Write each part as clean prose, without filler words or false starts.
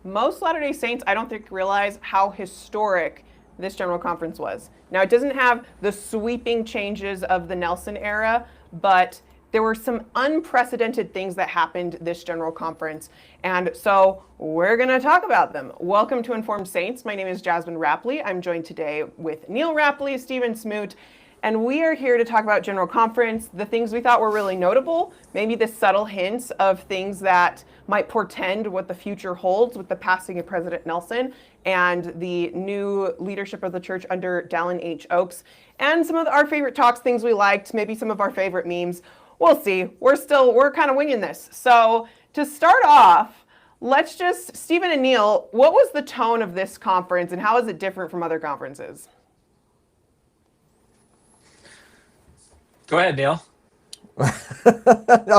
most Latter-day Saints, I don't think, realize how historic this General Conference was. Now, it doesn't have the sweeping changes of the Nelson era, but there were some unprecedented things that happened this General Conference. And so we're going to talk about them. Welcome to Informed Saints. My name is Jasmin Rappleye. I'm joined today with Neal Rappleye, Stephen Smoot, and we are here to talk about General Conference, the things we thought were really notable, maybe the subtle hints of things that might portend what the future holds with the passing of President Nelson and the new leadership of the church under Dallin H. Oaks, and some of our favorite talks, things we liked, maybe some of our favorite memes. We'll see. We're kind of winging this. So to start off, let's just, Stephen and Neal, what was the tone of this conference and how is it different from other conferences? Go ahead, Neal. No,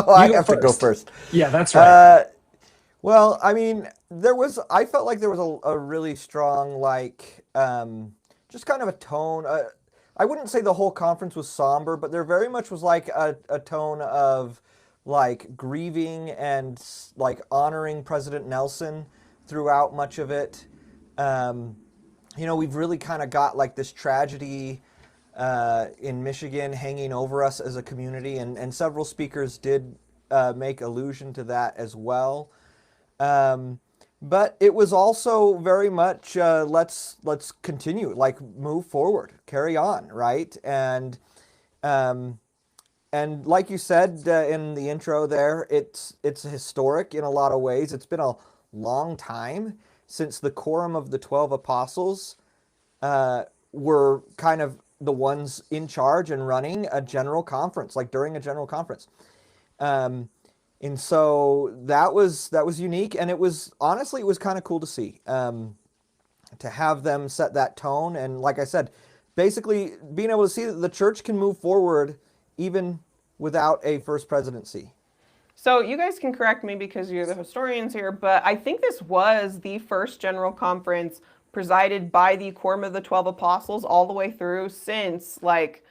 I have to go first. Yeah, that's right. Well, I mean, I felt like there was a really strong, just kind of a tone. I wouldn't say the whole conference was somber, but there very much was like a tone of like grieving and like honoring President Nelson throughout much of it. We've really kind of got like this tragedy in Michigan hanging over us as a community, and several speakers did make allusion to that as well. But it was also very much let's continue, like move forward, carry on, right? And like you said in the intro there, it's historic in a lot of ways. It's been a long time since the Quorum of the 12 Apostles were kind of the ones in charge and running a general conference, like during a general conference. And so that was unique, and it was kind of cool to see, to have them set that tone. And like I said, basically being able to see that the church can move forward even without a first presidency. So you guys can correct me because you're the historians here, but I think this was the first general conference presided by the Quorum of the 12 Apostles all the way through since like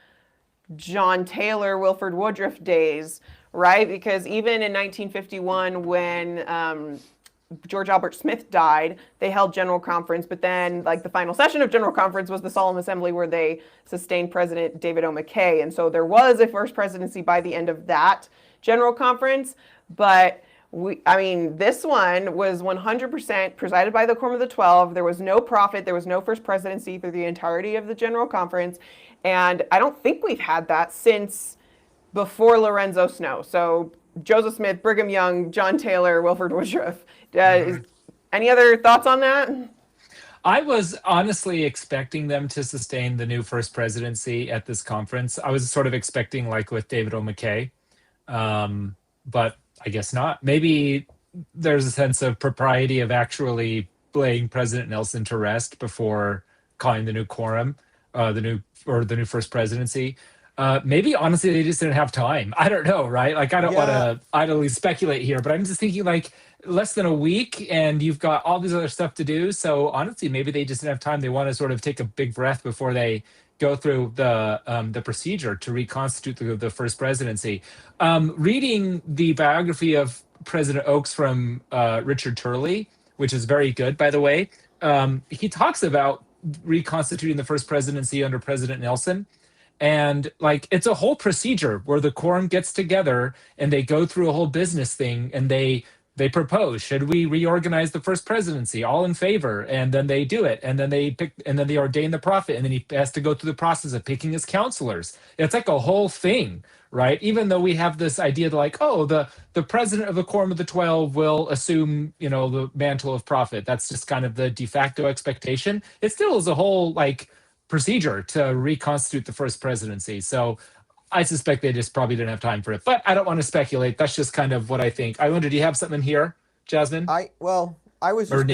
John Taylor, Wilford Woodruff days, right? Because even in 1951, when George Albert Smith died, they held general conference, but then like the final session of general conference was the solemn assembly where they sustained President David O. McKay. And so there was a first presidency by the end of that general conference, but this one was 100% presided by the Quorum of the 12. There was no prophet. There was no first presidency through the entirety of the general conference. And I don't think we've had that since before Lorenzo Snow. So Joseph Smith, Brigham Young, John Taylor, Wilford Woodruff. Any other thoughts on that? I was honestly expecting them to sustain the new first presidency at this conference. I was sort of expecting like with David O. McKay, but I guess not. Maybe there's a sense of propriety of actually laying President Nelson to rest before calling the new quorum, the new first presidency. Maybe honestly they just didn't have time. I don't know, right? Like I don't want to idly speculate here, but I'm just thinking like less than a week and you've got all these other stuff to do. So honestly, maybe they just didn't have time. They want to sort of take a big breath before they go through the procedure to reconstitute the first presidency. Reading the biography of President Oaks from Richard Turley, which is very good, by the way, he talks about reconstituting the first presidency under President Nelson. And like it's a whole procedure where the quorum gets together and they go through a whole business thing and they propose, should we reorganize the first presidency? All in favor, and then they do it, and then they pick, and then they ordain the prophet, and then he has to go through the process of picking his counselors. It's like a whole thing, right? Even though we have this idea that like, oh, the president of the Quorum of the 12 will assume, the mantle of prophet. That's just kind of the de facto expectation. It still is a whole like procedure to reconstitute the first presidency. So I suspect they just probably didn't have time for it, but I don't want to speculate. That's just kind of what I think. I wonder, do you have something here, Jasmin? I was just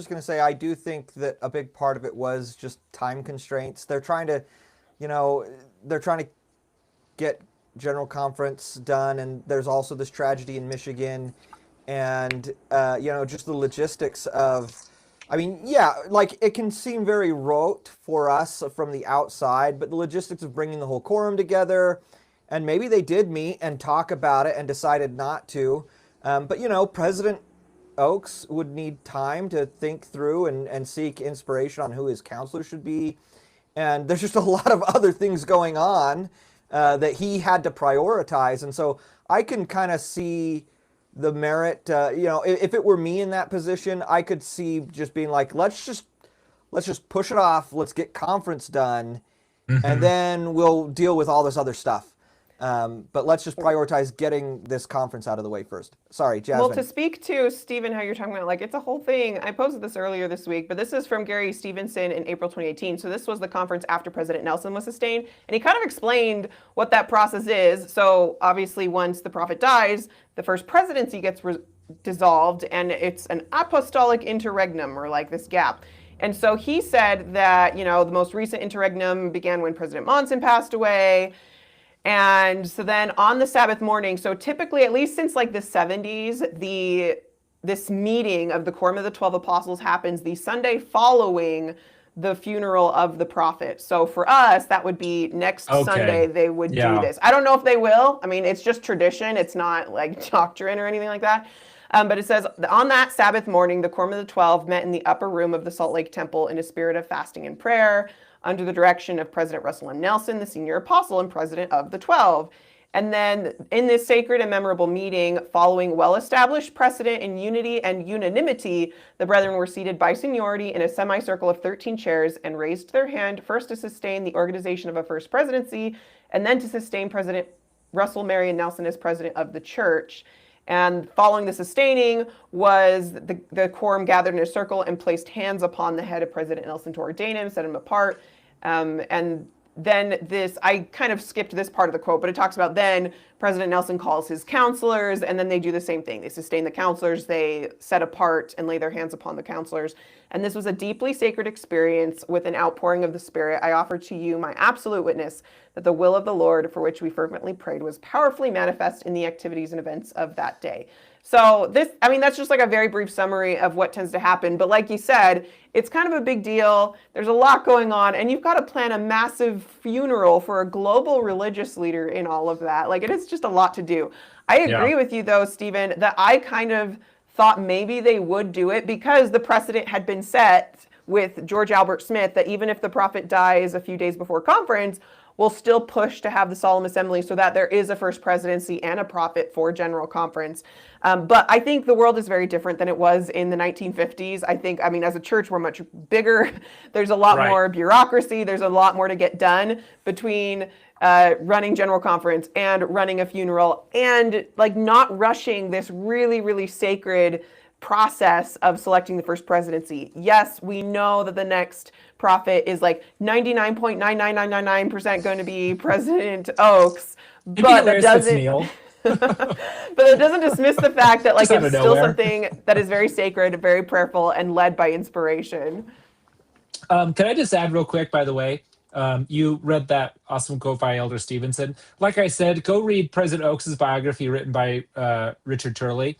going to say, I do think that a big part of it was just time constraints. They're trying to, get general conference done, and there's also this tragedy in Michigan, and just the logistics of. It can seem very rote for us from the outside, but the logistics of bringing the whole quorum together, and maybe they did meet and talk about it and decided not to. President Oaks would need time to think through and seek inspiration on who his counselor should be. And there's just a lot of other things going on that he had to prioritize. And so I can kind of see the merit, if it were me in that position, I could see just being like, let's just push it off. Let's get conference done. And then we'll deal with all this other stuff. But let's just prioritize getting this conference out of the way first. Sorry, Jasmin. Well, to speak to Stephen, how you're talking about, like, it's a whole thing. I posted this earlier this week, but this is from Gary Stevenson in April 2018. So this was the conference after President Nelson was sustained. And he kind of explained what that process is. So obviously, once the prophet dies, the first presidency gets dissolved, and it's an apostolic interregnum, or like this gap. And so he said that, the most recent interregnum began when President Monson passed away. And so then on the Sabbath morning, so typically, at least since like the 70s, this meeting of the Quorum of the 12 Apostles happens the Sunday following the funeral of the prophet. So for us, that would be next Sunday they would do this. I don't know if they will. I mean, it's just tradition. It's not like doctrine or anything like that. But it says, on that Sabbath morning, the Quorum of the 12 met in the upper room of the Salt Lake Temple in a spirit of fasting and prayer, under the direction of President Russell M. Nelson, the senior apostle and president of the 12. And then in this sacred and memorable meeting, following well-established precedent in unity and unanimity, the brethren were seated by seniority in a semicircle of 13 chairs and raised their hand, first to sustain the organization of a first presidency, and then to sustain President Russell Marion Nelson as president of the church. And following the sustaining was the quorum gathered in a circle and placed hands upon the head of President Nelson to ordain him, set him apart. And then I kind of skipped this part of the quote, but it talks about then President Nelson calls his counselors, and then they do the same thing. They sustain the counselors, they set apart and lay their hands upon the counselors. And this was a deeply sacred experience with an outpouring of the Spirit. I offer to you my absolute witness that the will of the Lord, for which we fervently prayed, was powerfully manifest in the activities and events of that day. So that's just like a very brief summary of what tends to happen. But like you said, it's kind of a big deal. There's a lot going on, and you've got to plan a massive funeral for a global religious leader in all of that. Like, it is just a lot to do. I agree with you, though, Stephen, that I kind of thought maybe they would do it because the precedent had been set with George Albert Smith that even if the prophet dies a few days before conference, we'll still push to have the solemn assembly so that there is a first presidency and a prophet for general conference. But I think the world is very different than it was in the 1950s. I mean, as a church, we're much bigger. There's a lot more bureaucracy. There's a lot more to get done between running general conference and running a funeral and like not rushing this really, really sacred process of selecting the first presidency. Yes, we know that the next prophet is like 99.99999% going to be President Oaks, but that doesn't but it doesn't dismiss the fact that like it's still something that is very sacred, very prayerful, and led by inspiration. Can I just add real quick, by the way? You read that awesome quote by Elder Stevenson. Like I said, go read President Oaks' biography written by Richard Turley.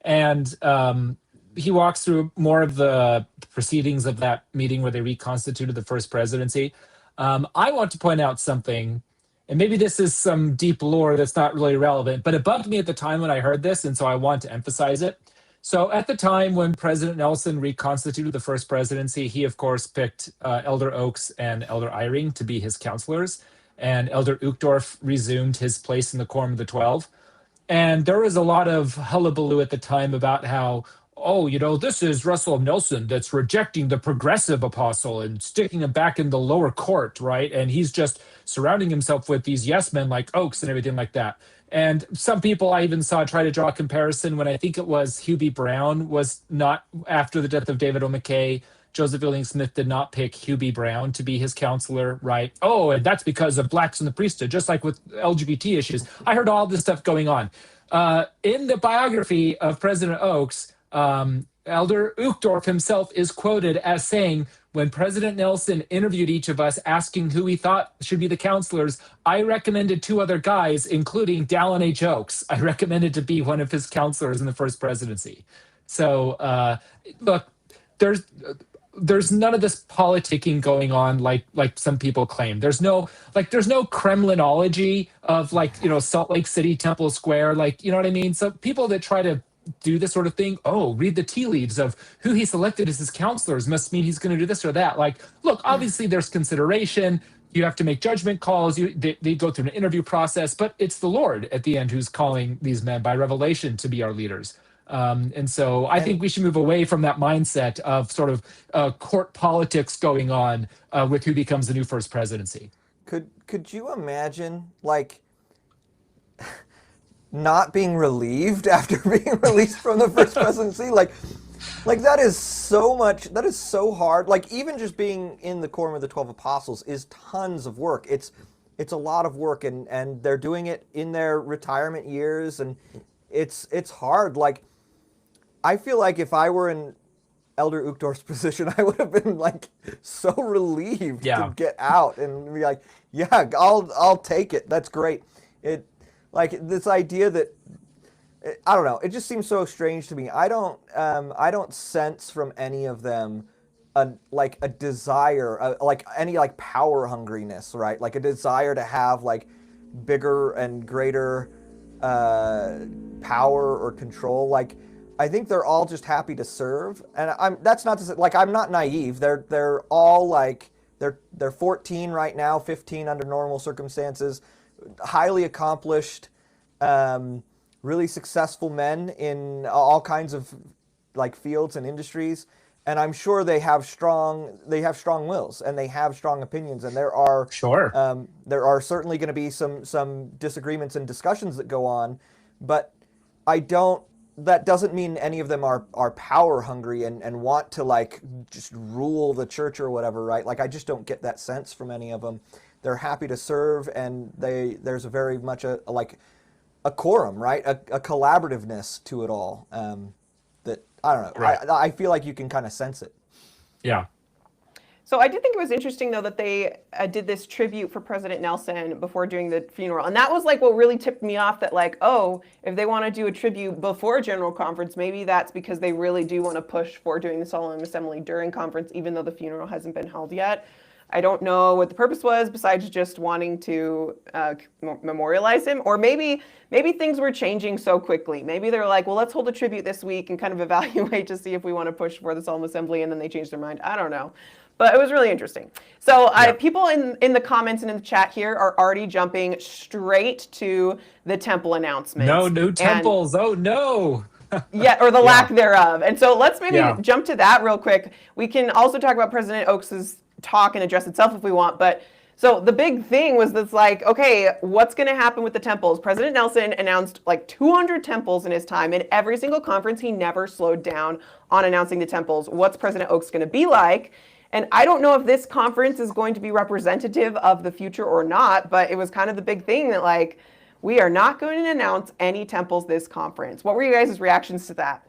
And he walks through more of the proceedings of that meeting where they reconstituted the first presidency. I want to point out something, and maybe this is some deep lore that's not really relevant, but it bugged me at the time when I heard this, and so I want to emphasize it. So at the time when President Nelson reconstituted the first presidency, he, of course, picked Elder Oaks and Elder Eyring to be his counselors, and Elder Uchtdorf resumed his place in the Quorum of the 12. And there was a lot of hullabaloo at the time about how, this is Russell Nelson that's rejecting the progressive apostle and sticking him back in the lower court, right? And he's just surrounding himself with these yes men like Oaks and everything like that. And some people I even saw try to draw a comparison when I think it was Hugh B. Brown was not, after the death of David O. McKay, Joseph Fielding Smith did not pick Hugh B. Brown to be his counselor, right? Oh, and that's because of blacks in the priesthood, just like with LGBT issues. I heard all this stuff going on. In the biography of President Oaks, Elder Uchtdorf himself is quoted as saying, when President Nelson interviewed each of us asking who he thought should be the counselors, I recommended two other guys, including Dallin H. Oaks. I recommended to be one of his counselors in the first presidency. So, look, there's none of this politicking going on like some people claim. There's no Kremlinology of Salt Lake City, Temple Square, you know what I mean? So people that try to do this sort of thing. Oh, read the tea leaves of who he selected as his counselors must mean he's going to do this or that. Like, look, obviously there's consideration. You have to make judgment calls. They go through an interview process, but it's the Lord at the end who's calling these men by revelation to be our leaders. And so I think we should move away from that mindset of sort of court politics going on with who becomes the new first presidency. Could you imagine, like, not being relieved after being released from the first presidency? Like that is so hard. Like, even just being in the quorum of the 12 apostles is tons of work. It's a lot of work, and they're doing it in their retirement years, and it's hard. Like, I feel like if I were in Elder Uchtdorf's position, I would have been like so relieved to get out and be like, yeah, I'll take it. That's great. It, like, this idea that, I don't know, it just seems so strange to me. I don't sense from any of them a desire, like any like power hungriness, right? Like a desire to have like bigger and greater power or control. Like, I think they're all just happy to serve, and that's not to say, like, I'm not naive. They're all like they're 14 right now, 15 under normal circumstances, highly accomplished, really successful men in all kinds of like fields and industries, and I'm sure they have strong wills and they have strong opinions, and there are certainly going to be some disagreements and discussions that go on, but that doesn't mean any of them are power hungry and want to like just rule the church or whatever, right? Like, I just don't get that sense from any of them. They're happy to serve, and there's a very much a quorum, right? A collaborativeness to it all. That, I don't know. Right. I feel like you can kind of sense it. Yeah. So I did think it was interesting, though, that they did this tribute for President Nelson before doing the funeral. And that was like what really tipped me off, that like, oh, if they want to do a tribute before General Conference, maybe that's because they really do want to push for doing the solemn assembly during conference, even though the funeral hasn't been held yet. I don't know what the purpose was besides just wanting to memorialize him. Or maybe things were changing so quickly. Maybe they're like, well, let's hold a tribute this week and kind of evaluate to see if we want to push for the solemn assembly, and then they change their mind. I don't know. But it was really interesting. So people in the comments and in the chat here are already jumping straight to the temple announcement. No new temples. Oh, no. Yeah, or the lack thereof. And so let's maybe jump to that real quick. We can also talk about President Oaks's talk and address itself if we want. But so the big thing was that's like, okay, what's going to happen with the temples? President Nelson announced like 200 temples in his time. In every single conference, he never slowed down on announcing the temples. What's President Oaks going to be like? And I don't know if this conference is going to be representative of the future or not, but it was kind of the big thing that, like, we are not going to announce any temples this conference. What were you guys' reactions to that?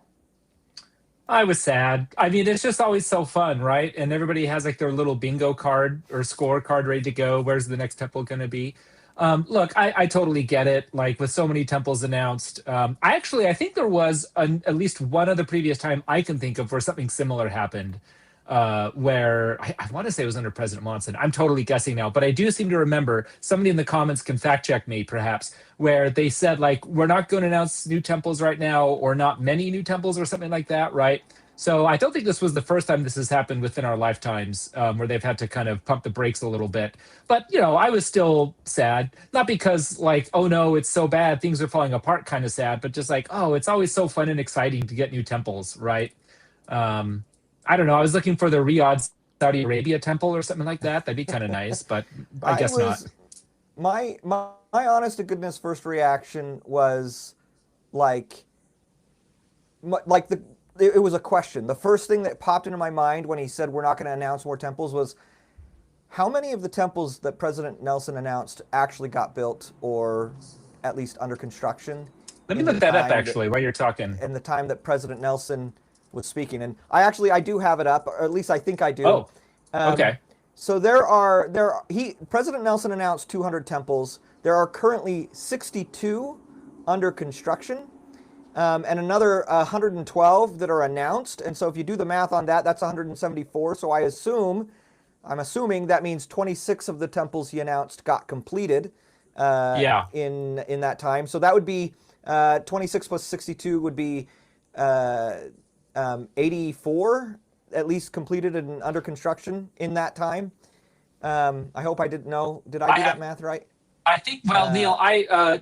I was sad. I mean, it's just always so fun, right? And everybody has like their little bingo card or score card ready to go. Where's the next temple going to be? Look, I totally get it. Like, with so many temples announced, I think there was at least one other previous time I can think of where something similar happened. Where I want to say it was under President Monson. I'm totally guessing now, but I do seem to remember, somebody in the comments can fact check me perhaps, where they said like, we're not going to announce new temples right now, or not many new temples or something like that, right? So I don't think this was the first time this has happened within our lifetimes, where they've had to kind of pump the brakes a little bit. But, you know, I was still sad, not because like, oh no, it's so bad, things are falling apart kind of sad, but just like, oh, it's always so fun and exciting to get new temples, right? I don't know. I was looking for the Riyadh, Saudi Arabia temple or something like that. That'd be kind of nice, but I guess not. My honest to goodness first reaction was like it was a question. The first thing that popped into my mind when he said we're not going to announce more temples was, how many of the temples that President Nelson announced actually got built, or at least under construction? Let me look that up actually while you're talking. In the time that President Nelson was speaking, and I do have it up, or at least I think I do. Oh, okay. So President Nelson announced 200 temples. There are currently 62 under construction, and another 112 that are announced. And so if you do the math on that, that's 174. So I'm assuming that means 26 of the temples he announced got completed. In that time. So that would be 26 plus 62 would be 84 at least completed and under construction in that time. I hope I didn't know. Did I do that math right? I think, well, Neal,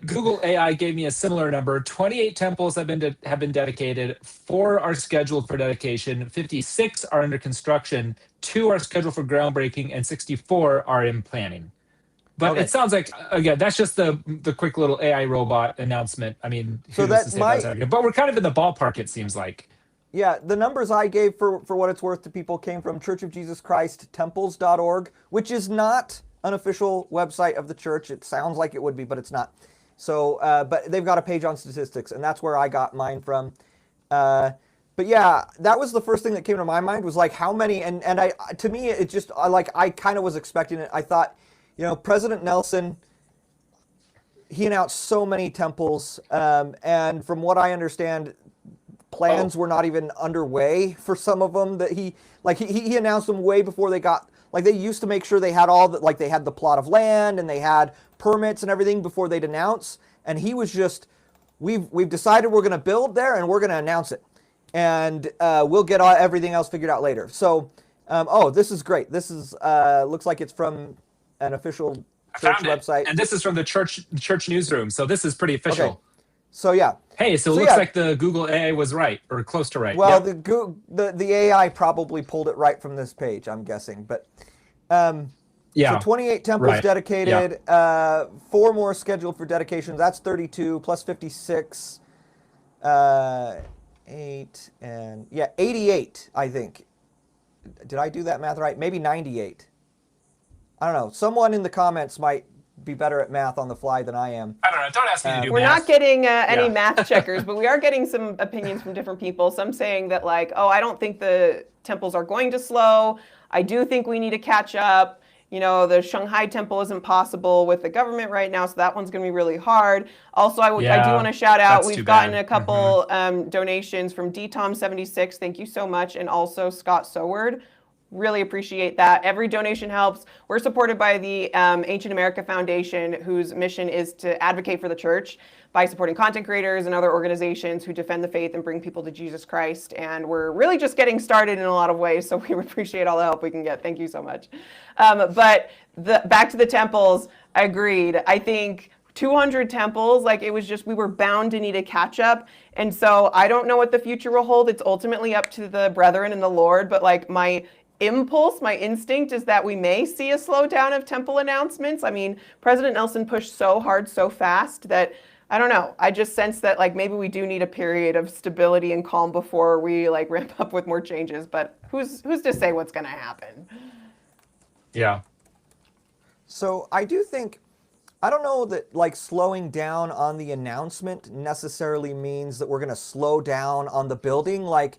Google AI gave me a similar number. 28 temples have been dedicated. 4 are scheduled for dedication. 56 are under construction. 2 are scheduled for groundbreaking, and 64 are in planning. But Okay. it sounds like, again, that's just the quick little AI robot announcement. I mean, So who's that to say that's accurate? But we're kind of in the ballpark, it seems like. Yeah, the numbers I gave for what it's worth to people came from Church of Jesus Christ Temples.org, which is not an official website of the church. It sounds like it would be, but it's not. So, but they've got a page on statistics, and that's where I got mine from. But yeah, that was the first thing that came to my mind was like how many, and to me, it just, I kind of was expecting it. I thought, President Nelson, he announced so many temples, and from what I understand, plans were not even underway for some of them that he announced them way before they got, like they used to make sure they had all that, like they had the plot of land and they had permits and everything before they'd announce. And he was just, we've decided we're going to build there and we're going to announce it. And we'll get everything else figured out later. So, this is great. This is, looks like it's from an official church website. And this is from the church newsroom. So this is pretty official. Okay. So yeah. Hey, so it looks like the Google AI was right, or close to right. Well, the AI probably pulled it right from this page, I'm guessing. But so 28 temples dedicated, 4 more scheduled for dedication. That's 32 plus 56, 88, I think. Did I do that math right? Maybe 98. I don't know. Someone in the comments might be better at math on the fly than I am. I don't know. Don't ask me to do math. We're not getting any math checkers, but we are getting some opinions from different people. Some saying that like, I don't think the temples are going to slow. I do think we need to catch up. The Shanghai temple isn't possible with the government right now, so that one's going to be really hard. Also, I do want to shout out, we've gotten a couple donations from DTOM76. Thank you so much. And also Scott Soward. Really appreciate that. Every donation helps. We're supported by the Ancient America Foundation, whose mission is to advocate for the church by supporting content creators and other organizations who defend the faith and bring people to Jesus Christ. And we're really just getting started in a lot of ways, so we appreciate all the help we can get. Thank you so much. But back to the temples, I agreed. I think 200 temples, like it was just, we were bound to need a catch up. And so I don't know what the future will hold. It's ultimately up to the brethren and the Lord, but like my instinct is that we may see a slowdown of temple announcements. I mean, President Nelson pushed so hard, so fast that, I don't know, I just sense that like maybe we do need a period of stability and calm before we like ramp up with more changes, but who's to say what's going to happen? Yeah. So I do think, I don't know that like slowing down on the announcement necessarily means that we're going to slow down on the building. Like,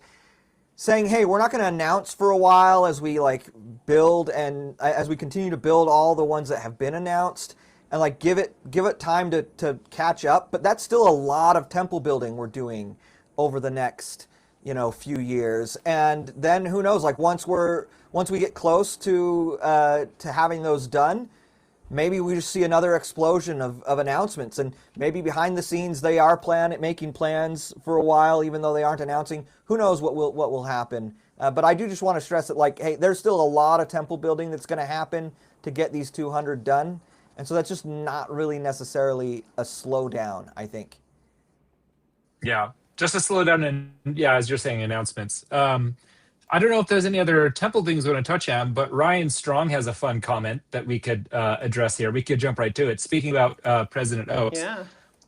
saying, hey, we're not going to announce for a while as we like build and as we continue to build all the ones that have been announced and like give it time to catch up. But that's still a lot of temple building we're doing over the next, few years. And then who knows, like once we get close to having those done, maybe we just see another explosion of announcements, and maybe behind the scenes they are making plans for a while, even though they aren't announcing. Who knows what will happen? But I do just want to stress that, like, hey, there's still a lot of temple building that's going to happen to get these 200 done, and so that's just not really necessarily a slowdown, I think. Yeah, just a slowdown, and as you're saying, announcements. I don't know if there's any other temple things we want to touch on, but Ryan Strong has a fun comment that we could address here. We could jump right to it. Speaking about President Oaks,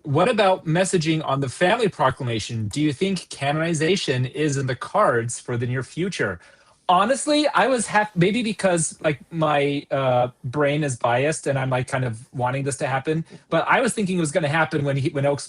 what about messaging on the family proclamation? Do you think canonization is in the cards for the near future? Honestly, I was maybe because like my brain is biased and I'm like kind of wanting this to happen, but I was thinking it was going to happen when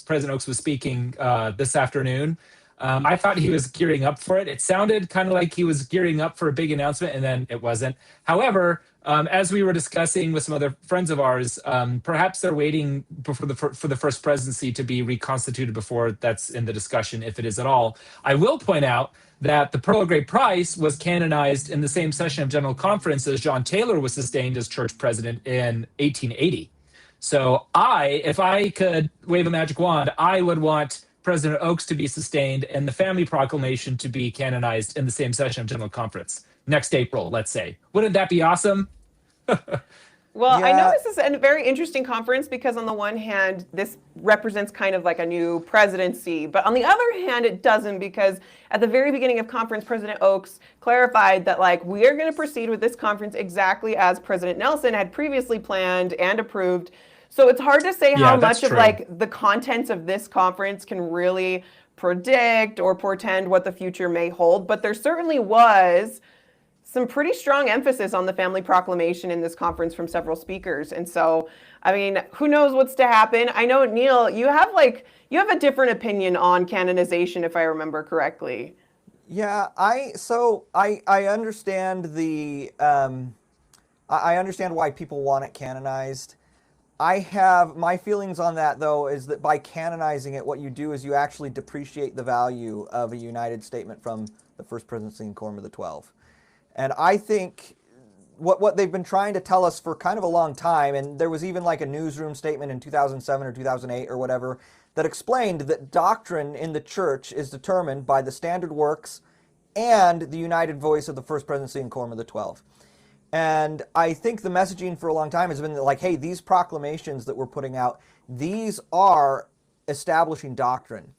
President Oaks was speaking this afternoon. I thought he was gearing up for it. It sounded kind of like he was gearing up for a big announcement, and then it wasn't. However, as we were discussing with some other friends of ours, perhaps they're waiting for the first presidency to be reconstituted before that's in the discussion, if it is at all. I will point out that the Pearl of Great Price was canonized in the same session of General Conference as John Taylor was sustained as church president in 1880. So if I could wave a magic wand, I would want President Oaks to be sustained and the family proclamation to be canonized in the same session of General Conference next April, let's say. Wouldn't that be awesome? Well, I know Yeah. this is a very interesting conference because on the one hand, this represents kind of like a new presidency, but on the other hand, it doesn't, because at the very beginning of conference, President Oaks clarified that like we are going to proceed with this conference exactly as President Nelson had previously planned and approved. So it's hard to say how Yeah, that's much of true. like the contents of this conference can really predict or portend what the future may hold, but there certainly was some pretty strong emphasis on the family proclamation in this conference from several speakers. And so, I mean, who knows what's to happen? I know, Neal, you have a different opinion on canonization, if I remember correctly. Yeah, I understand the I understand why people want it canonized. I have my feelings on that though is that by canonizing it, what you do is you actually depreciate the value of a united statement from the First Presidency and Quorum of the 12. And I think what they've been trying to tell us for kind of a long time, and there was even like a newsroom statement in 2007 or 2008 or whatever, that explained that doctrine in the church is determined by the standard works and the united voice of the First Presidency and Quorum of the 12. And I think the messaging for a long time has been like, hey, these proclamations that we're putting out, these are establishing doctrine.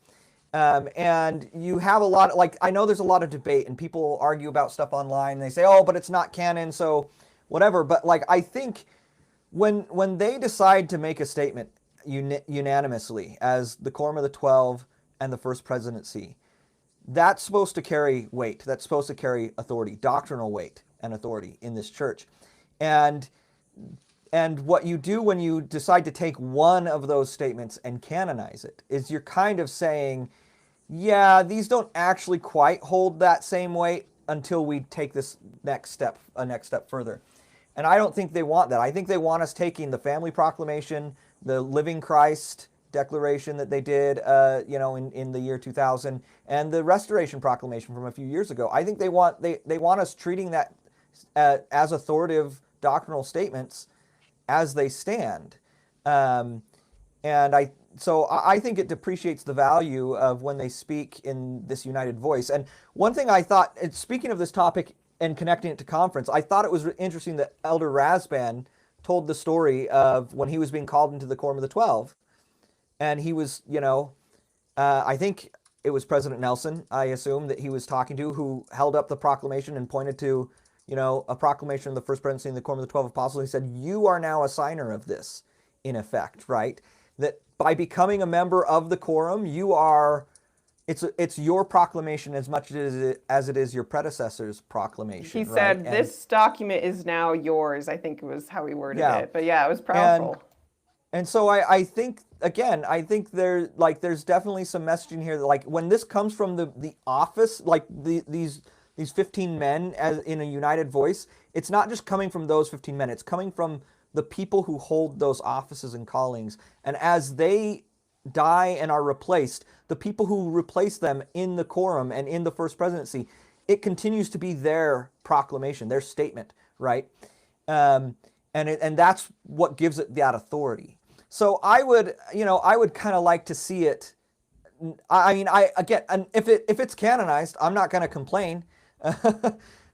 And you have a lot of, like, I know there's a lot of debate and people argue about stuff online and they say, oh, but it's not canon, so whatever. But like, I think when they decide to make a statement unanimously as the Quorum of the 12 and the First Presidency, that's supposed to carry weight. That's supposed to carry authority, doctrinal weight and authority in this church. And what you do when you decide to take one of those statements and canonize it is you're kind of saying, yeah, these don't actually quite hold that same weight until we take this next step further. And I don't think they want that. I think they want us taking the family proclamation, the Living Christ declaration that they did, in the year 2000, and the Restoration Proclamation from a few years ago. I think they want us treating that as authoritative doctrinal statements as they stand. And I think it depreciates the value of when they speak in this united voice. And one thing I thought, speaking of this topic and connecting it to conference, I thought it was interesting that Elder Rasband told the story of when he was being called into the Quorum of the 12. And he was, I think it was President Nelson, I assume, that he was talking to, who held up the proclamation and pointed to, a proclamation of the First Presidency and the Quorum of the 12 Apostles. He said, you are now a signer of this, in effect, right? That by becoming a member of the quorum, it's your proclamation as much as it is your predecessor's proclamation. He right? said, this document is now yours, I think was how he worded it. But yeah, it was powerful. And so I think, again, there's definitely some messaging here that, like, when this comes from the office, like these 15 men as in a united voice, it's not just coming from those 15 men, it's coming from the people who hold those offices and callings. And as they die and are replaced, the people who replace them in the quorum and in the First Presidency, it continues to be their proclamation, their statement, right? And that's what gives it that authority. So I would kind of like to see it. I mean, if it's canonized, I'm not going to complain.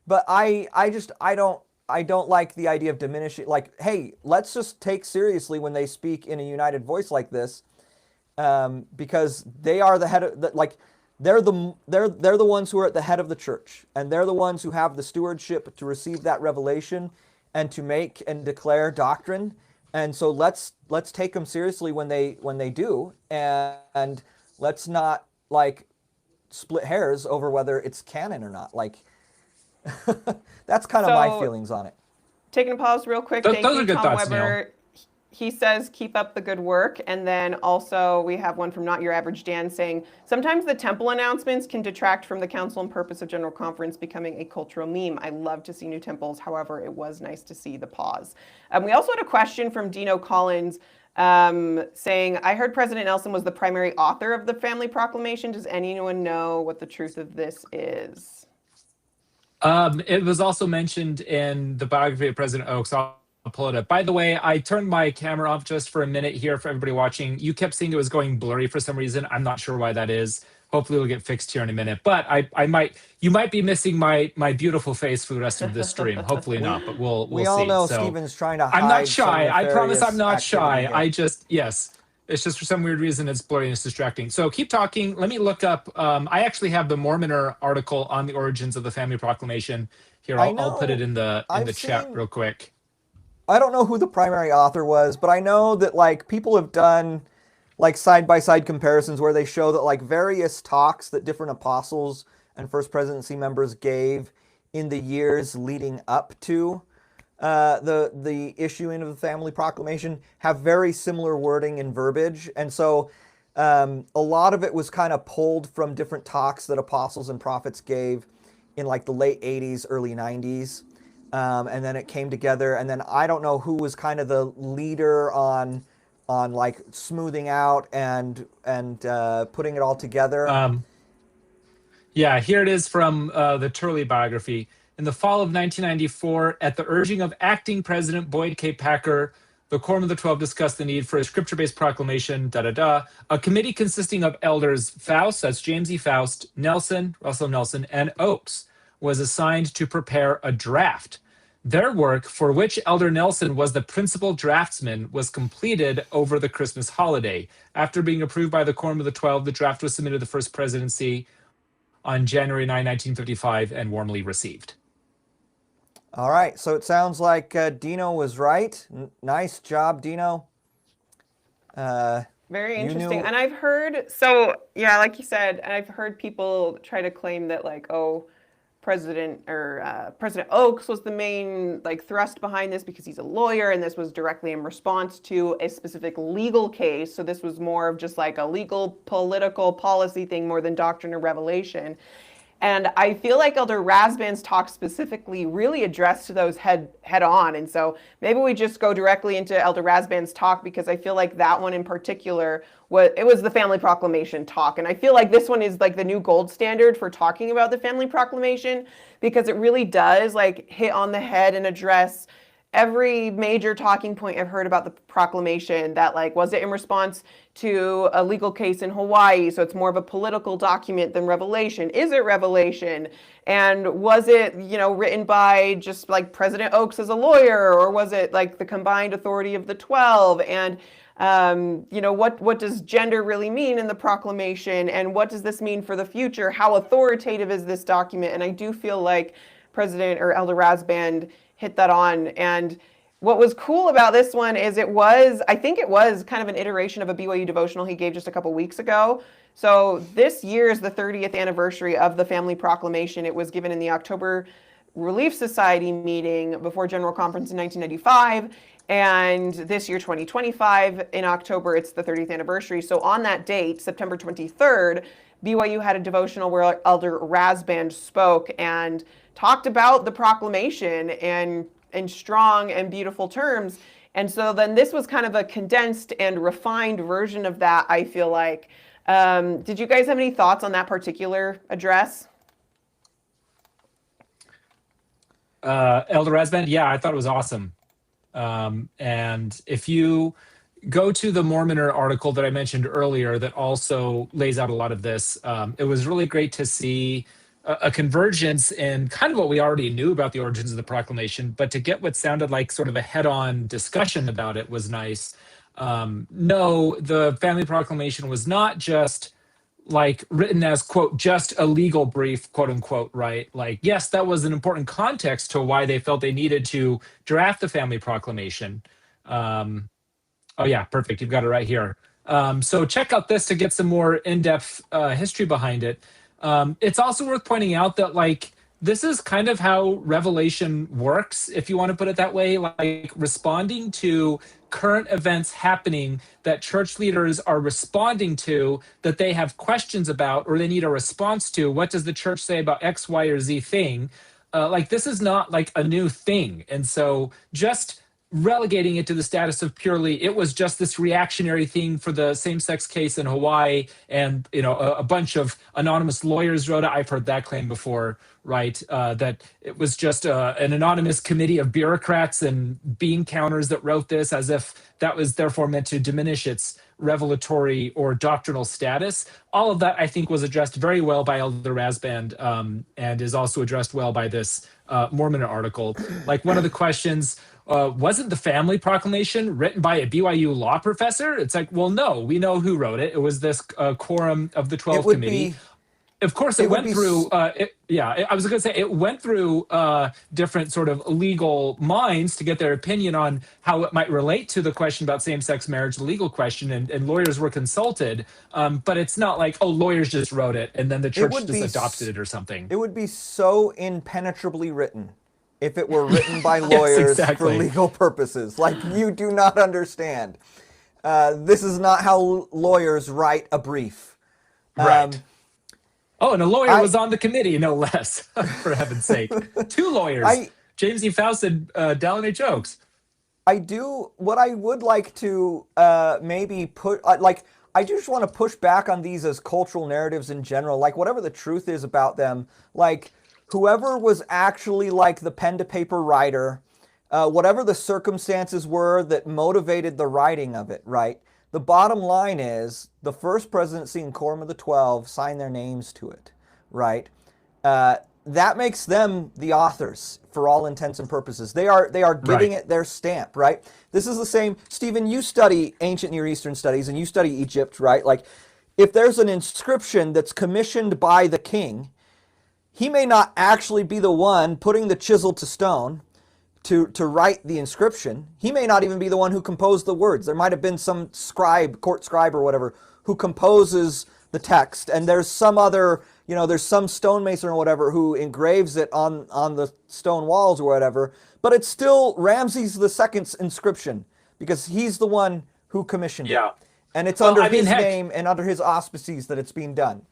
But I don't like the idea of diminishing. Like, hey, let's just take seriously when they speak in a united voice like this, because they are the head of they're the ones who are at the head of the church, and they're the ones who have the stewardship to receive that revelation and to make and declare doctrine. And so let's take them seriously when they do, and let's not like split hairs over whether it's canon or not. Like, that's kind of my feelings on it. Taking a pause real quick. Those Thank are you, good Tom thoughts, Weber. Neal. He says, keep up the good work. And then also we have one from Not Your Average Dan saying, sometimes the temple announcements can detract from the counsel and purpose of General Conference becoming a cultural meme. I love to see new temples. However, it was nice to see the pause. We also had a question from Dino Collins saying, I heard President Nelson was the primary author of the family proclamation. Does anyone know what the truth of this is? It was also mentioned in the biography of President Oaks. I'll pull it up. By the way, I turned my camera off just for a minute here for everybody watching. You kept saying it was going blurry for some reason. I'm not sure why that is. Hopefully it'll get fixed here in a minute. But you might be missing my beautiful face for the rest of this stream. Hopefully not, but we'll We see. all know So Stephen's trying to hide. I'm not shy. some I promise I'm nefarious not activity shy. here. I just, yes. It's just for some weird reason it's blurry and it's distracting. So keep talking. Let me look up. I actually have the Mormoner article on the origins of the Family Proclamation here. I'll put it in the chat real quick. I don't know who the primary author was, but I know that like people have done like side-by-side comparisons where they show that like various talks that different apostles and First Presidency members gave in the years leading up to the issuing of the Family Proclamation have very similar wording and verbiage. And so a lot of it was kind of pulled from different talks that apostles and prophets gave in like the late 80s, early 90s. And then it came together. And then I don't know who was kind of the leader on like smoothing out and putting it all together. Yeah, here it is from the Turley biography. In the fall of 1994, at the urging of acting President Boyd K. Packer, the Quorum of the 12 discussed the need for a scripture-based proclamation, A committee consisting of elders Faust, that's James E. Faust, Nelson, Russell Nelson, and Oakes was assigned to prepare a draft. Their work, for which Elder Nelson was the principal draftsman, was completed over the Christmas holiday. After being approved by the Quorum of the 12, the draft was submitted to the First Presidency on January 9, 1955, and warmly received. All right, so it sounds like Dino was right. Nice job, Dino. Very interesting. And I've heard, so yeah, like you said, and I've heard people try to claim that like, oh, President Oakes was the main like thrust behind this because he's a lawyer, and this was directly in response to a specific legal case. So this was more of just like a legal, political policy thing more than doctrine or revelation. And I feel like Elder Rasband's talk specifically really addressed those head on. And so maybe we just go directly into Elder Rasband's talk, because I feel like that one in particular was the Family Proclamation talk. And I feel like this one is like the new gold standard for talking about the Family Proclamation, because it really does like hit on the head and address every major talking point I've heard about the proclamation. That like, was it in response to a legal case in Hawaii? So it's more of a political document than revelation. Is it revelation? And was it, written by just like President Oakes as a lawyer, or was it like the combined authority of the 12? And what does gender really mean in the proclamation? And what does this mean for the future? How authoritative is this document? And I do feel like President or Elder Rasband hit that on. And what was cool about this one is I think it was kind of an iteration of a BYU devotional he gave just a couple weeks ago. So this year is the 30th anniversary of the Family Proclamation. It was given in the October Relief Society meeting before General Conference in 1995. And this year, 2025, in October, it's the 30th anniversary. So on that date, September 23rd, BYU had a devotional where Elder Rasband spoke and talked about the proclamation in strong and beautiful terms. And so then this was kind of a condensed and refined version of that, I feel like. Did you guys have any thoughts on that particular address? Elder Rasband, yeah, I thought it was awesome. And if you go to the Mormoner article that I mentioned earlier that also lays out a lot of this, it was really great to see a convergence in kind of what we already knew about the origins of the proclamation, but to get what sounded like sort of a head-on discussion about it was nice. No, the Family Proclamation was not just like written as, quote, just a legal brief, quote unquote, right? Like, yes, that was an important context to why they felt they needed to draft the Family Proclamation. Oh yeah, perfect. You've got it right here. So check out this to get some more in-depth history behind it. It's also worth pointing out that like this is kind of how revelation works, if you want to put it that way, like responding to current events happening that church leaders are responding to, that they have questions about or they need a response to. What does the church say about X, Y, or Z thing? Like this is not like a new thing. And so just relegating it to the status of purely it was just this reactionary thing for the same-sex case in Hawaii, and a bunch of anonymous lawyers wrote it. I've heard that claim before, right? That it was just an anonymous committee of bureaucrats and bean counters that wrote this, as if that was therefore meant to diminish its revelatory or doctrinal status. All of that, I think, was addressed very well by Elder Rasband, and is also addressed well by this Mormon article. Like, one of the questions, wasn't the family proclamation written by a BYU law professor? It's like, well, no, we know who wrote it. It was this quorum of the 12 committee. Of course, it went through. I was going to say it went through different sort of legal minds to get their opinion on how it might relate to the question about same-sex marriage, the legal question, and lawyers were consulted. But it's not like, oh, lawyers just wrote it and then the church just adopted it or something. It would be so impenetrably written if it were written by lawyers for legal purposes. Like, you do not understand. This is not how lawyers write a brief. Right. Oh, and a lawyer was on the committee, no less, for heaven's sake. 2 lawyers, James E. Faust and Dallin H. Oaks. What I would like to maybe put, I just want to push back on these as cultural narratives in general. Like, whatever the truth is about them, like, whoever was actually like the pen to paper writer, whatever the circumstances were that motivated the writing of it, right? The bottom line is the First Presidency and Quorum of the 12 signed their names to it, right? That makes them the authors for all intents and purposes. They are giving it their stamp, right? This is the same. Stephen, you study ancient Near Eastern studies and you study Egypt, right? Like, if there's an inscription that's commissioned by the king, he may not actually be the one putting the chisel to stone to write the inscription. He may not even be the one who composed the words. There might have been some scribe, court scribe or whatever, who composes the text, and there's some other, there's some stonemason or whatever who engraves it on the stone walls or whatever, but it's still Ramses II's inscription because he's the one who commissioned it. And it's under his name and under his auspices that it's being done.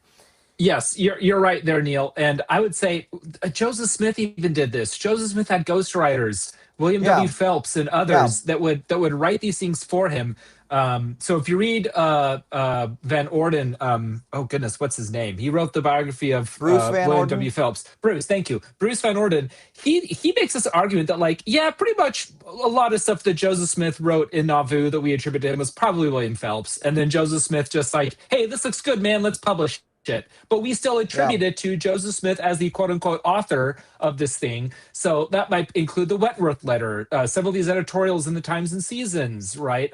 Yes, you're right there, Neal. And I would say Joseph Smith even did this. Joseph Smith had ghostwriters, William W. Phelps and others that would write these things for him. So if you read Van Orden, oh goodness, what's his name? He wrote the biography of William W. Phelps. Bruce, thank you. Bruce Van Orden. He makes this argument that, like, pretty much a lot of stuff that Joseph Smith wrote in Nauvoo that we attribute to him was probably William Phelps. And then Joseph Smith just like, hey, this looks good, man, let's publish it. But we still attribute it to Joseph Smith as the quote-unquote author of this thing. So that might include the Wentworth letter, several of these editorials in the Times and Seasons, right?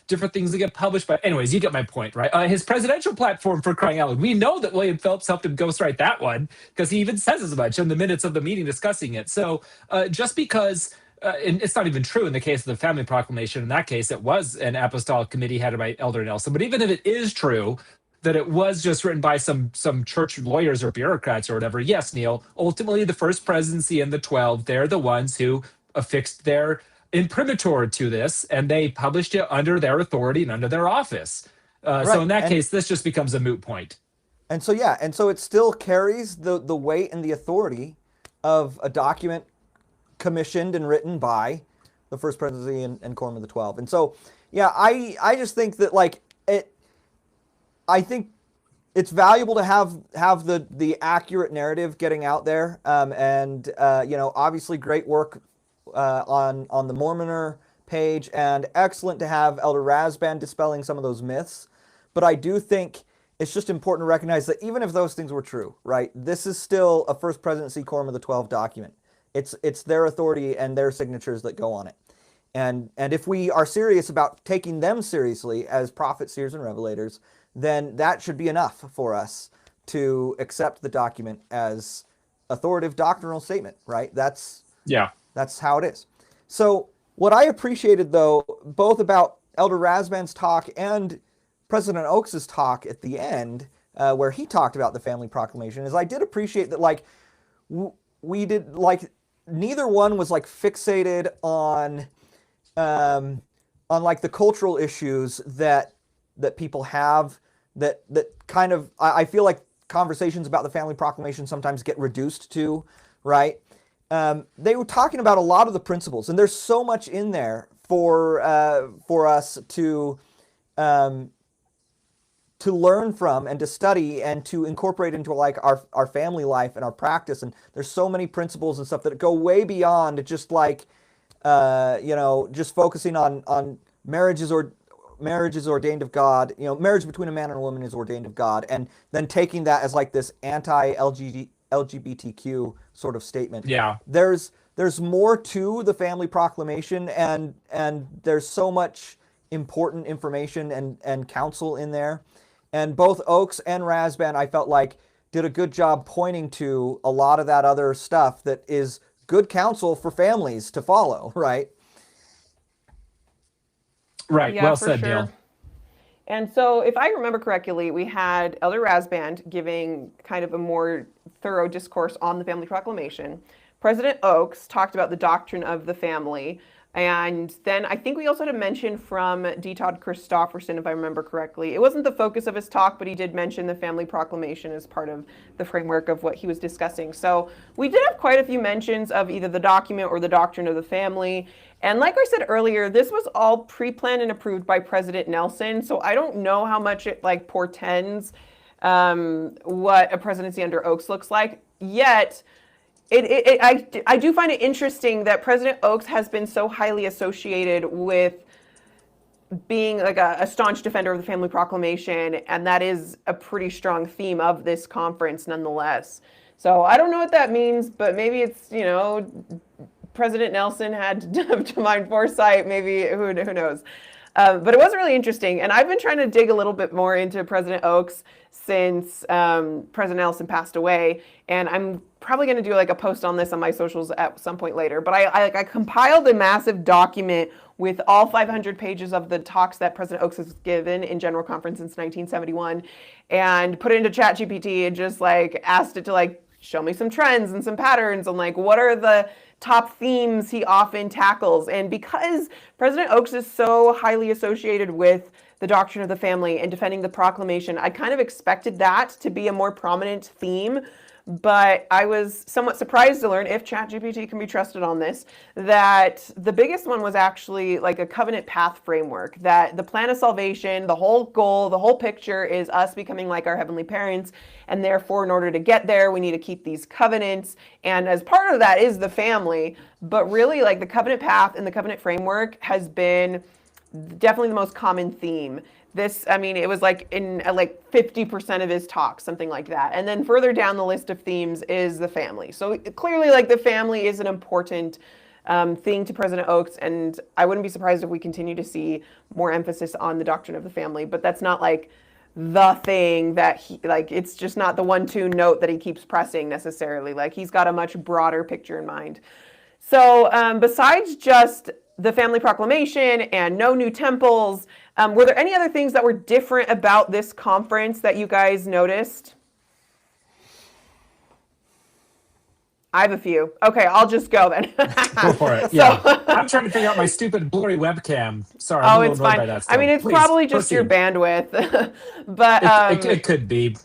Different things that get published. But anyways, you get my point, right? His presidential platform, for crying out loud. We know that William Phelps helped him ghostwrite that one because he even says as much in the minutes of the meeting discussing it. So just because... and it's not even true in the case of the family proclamation. In that case, it was an apostolic committee headed by Elder Nelson. But even if it is true that it was just written by some church lawyers or bureaucrats or whatever, yes, Neal, ultimately the First Presidency and the 12, they're the ones who affixed their imprimatur to this, and they published it under their authority and under their office. So in that case, this just becomes a moot point. And so, it still carries the weight and the authority of a document commissioned and written by the First Presidency and Quorum of the 12. And so, I just think that, like, I think it's valuable to have the accurate narrative getting out there, and obviously great work on the Mormoner page, and excellent to have Elder Rasband dispelling some of those myths. But I do think it's just important to recognize that even if those things were true, right, this is still a First Presidency Quorum of the 12 document. It's their authority and their signatures that go on it. And if we are serious about taking them seriously as prophets, seers, and revelators, then that should be enough for us to accept the document as authoritative doctrinal statement, right? That's how it is. So what I appreciated, though, both about Elder Rasband's talk and President Oaks's talk at the end, where he talked about the family proclamation, is I did appreciate that, like, we did, like, neither one was, like, fixated on like the cultural issues that people have that kind of, I feel like conversations about the family proclamation sometimes get reduced to, right? they were talking about a lot of the principles, and there's so much in there for us to learn from and to study and to incorporate into like our family life and our practice. And there's so many principles and stuff that go way beyond just like just focusing on marriages, or marriage is ordained of God. Marriage between a man and a woman is ordained of God, and then taking that as like this anti-LGBTQ sort of statement. Yeah. There's more to the family proclamation, and there's so much important information and counsel in there. And both Oakes and Rasband, I felt like, did a good job pointing to a lot of that other stuff that is good counsel for families to follow, right? Right. Yeah, well for said, sure. Neal. And so, if I remember correctly, we had Elder Rasband giving kind of a more thorough discourse on the Family Proclamation. President Oakes talked about the doctrine of the family. And then I think we also had a mention from D. Todd Christofferson, if I remember correctly. It wasn't the focus of his talk, but he did mention the Family Proclamation as part of the framework of what he was discussing. So we did have quite a few mentions of either the document or the doctrine of the family. And like I said earlier, this was all pre-planned and approved by President Nelson. So I don't know how much it like portends what a presidency under Oakes looks like. Yet, I do find it interesting that President Oakes has been so highly associated with being like a staunch defender of the Family Proclamation, and that is a pretty strong theme of this conference nonetheless. So I don't know what that means, but maybe it's, President Nelson had divine foresight, maybe, who knows. But it was really interesting, and I've been trying to dig a little bit more into President Oakes since President Nelson passed away, and I'm probably going to do like a post on this on my socials at some point later. But I compiled a massive document with all 500 pages of the talks that President Oakes has given in General Conference since 1971, and put it into ChatGPT and just like asked it to like show me some trends and some patterns and like what are the top themes he often tackles. And because President Oakes is so highly associated with the doctrine of the family and defending the proclamation, I kind of expected that to be a more prominent theme. But I was somewhat surprised to learn, if ChatGPT can be trusted on this, that the biggest one was actually like a covenant path framework, that the plan of salvation, the whole goal, the whole picture is us becoming like our heavenly parents. And therefore, in order to get there, we need to keep these covenants. And as part of that is the family. But really, like the covenant path and the covenant framework has been definitely the most common theme. It was like in like 50% of his talks, something like that. And then further down the list of themes is the family. So clearly, like the family is an important thing to President Oakes, and I wouldn't be surprised if we continue to see more emphasis on the doctrine of the family. But that's not like the thing that he, like, it's just not the 1-2 note that he keeps pressing necessarily. Like he's got a much broader picture in mind. So besides just the Family Proclamation and no new temples, were there any other things that were different about this conference that you guys noticed? I have a few. Okay, I'll just go then. Go for it. Yeah. I'm trying to figure out my stupid blurry webcam. Sorry, I'm a little annoyed by that still. I mean, it's Please, probably just proceed. your bandwidth. But It could be.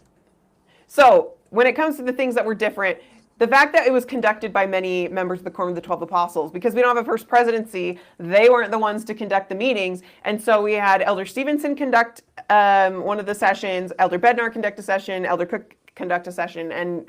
So when it comes to the things that were different, the fact that it was conducted by many members of the Quorum of the 12 Apostles, because we don't have a first presidency, they weren't the ones to conduct the meetings. And so we had Elder Stevenson conduct one of the sessions, Elder Bednar conduct a session, Elder Cook conduct a session, and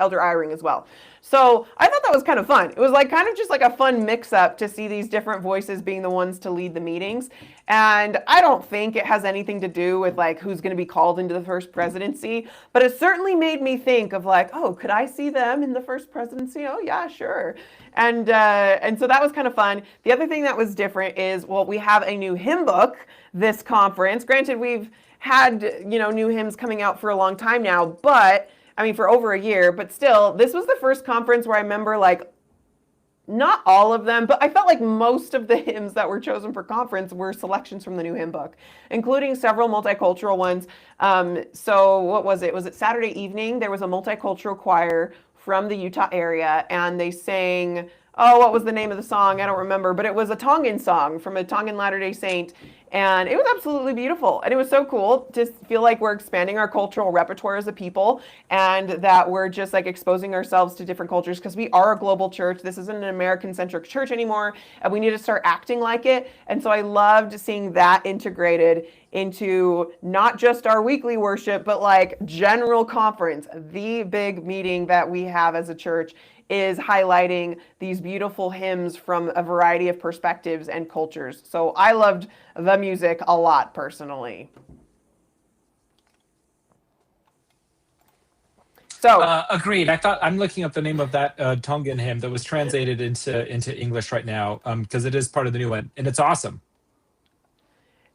Elder Eyring as well. So I thought that was kind of fun. It was like kind of just like a fun mix-up to see these different voices being the ones to lead the meetings. And I don't think it has anything to do with like who's going to be called into the first presidency, but it certainly made me think of like, oh, could I see them in the first presidency? Oh yeah, sure. And so that was kind of fun. The other thing that was different is, well, we have a new hymn book this conference. Granted, we've had, new hymns coming out for a long time now, but for over a year, but still, this was the first conference where I remember like, not all of them, but I felt like most of the hymns that were chosen for conference were selections from the new hymn book, including several multicultural ones. So what was it? Was it Saturday evening? There was a multicultural choir from the Utah area, and they sang, what was the name of the song? I don't remember, but it was a Tongan song from a Tongan Latter-day Saint. And it was absolutely beautiful. And it was so cool to feel like we're expanding our cultural repertoire as a people and that we're just like exposing ourselves to different cultures because we are a global church. This isn't an American-centric church anymore, and we need to start acting like it. And so I loved seeing that integrated into not just our weekly worship, but like general conference. The big meeting that we have as a church is highlighting these beautiful hymns from a variety of perspectives and cultures. So I loved the music a lot personally. So Agreed. I'm looking up the name of that Tongan hymn that was translated into English right now because it is part of the new one, and it's awesome.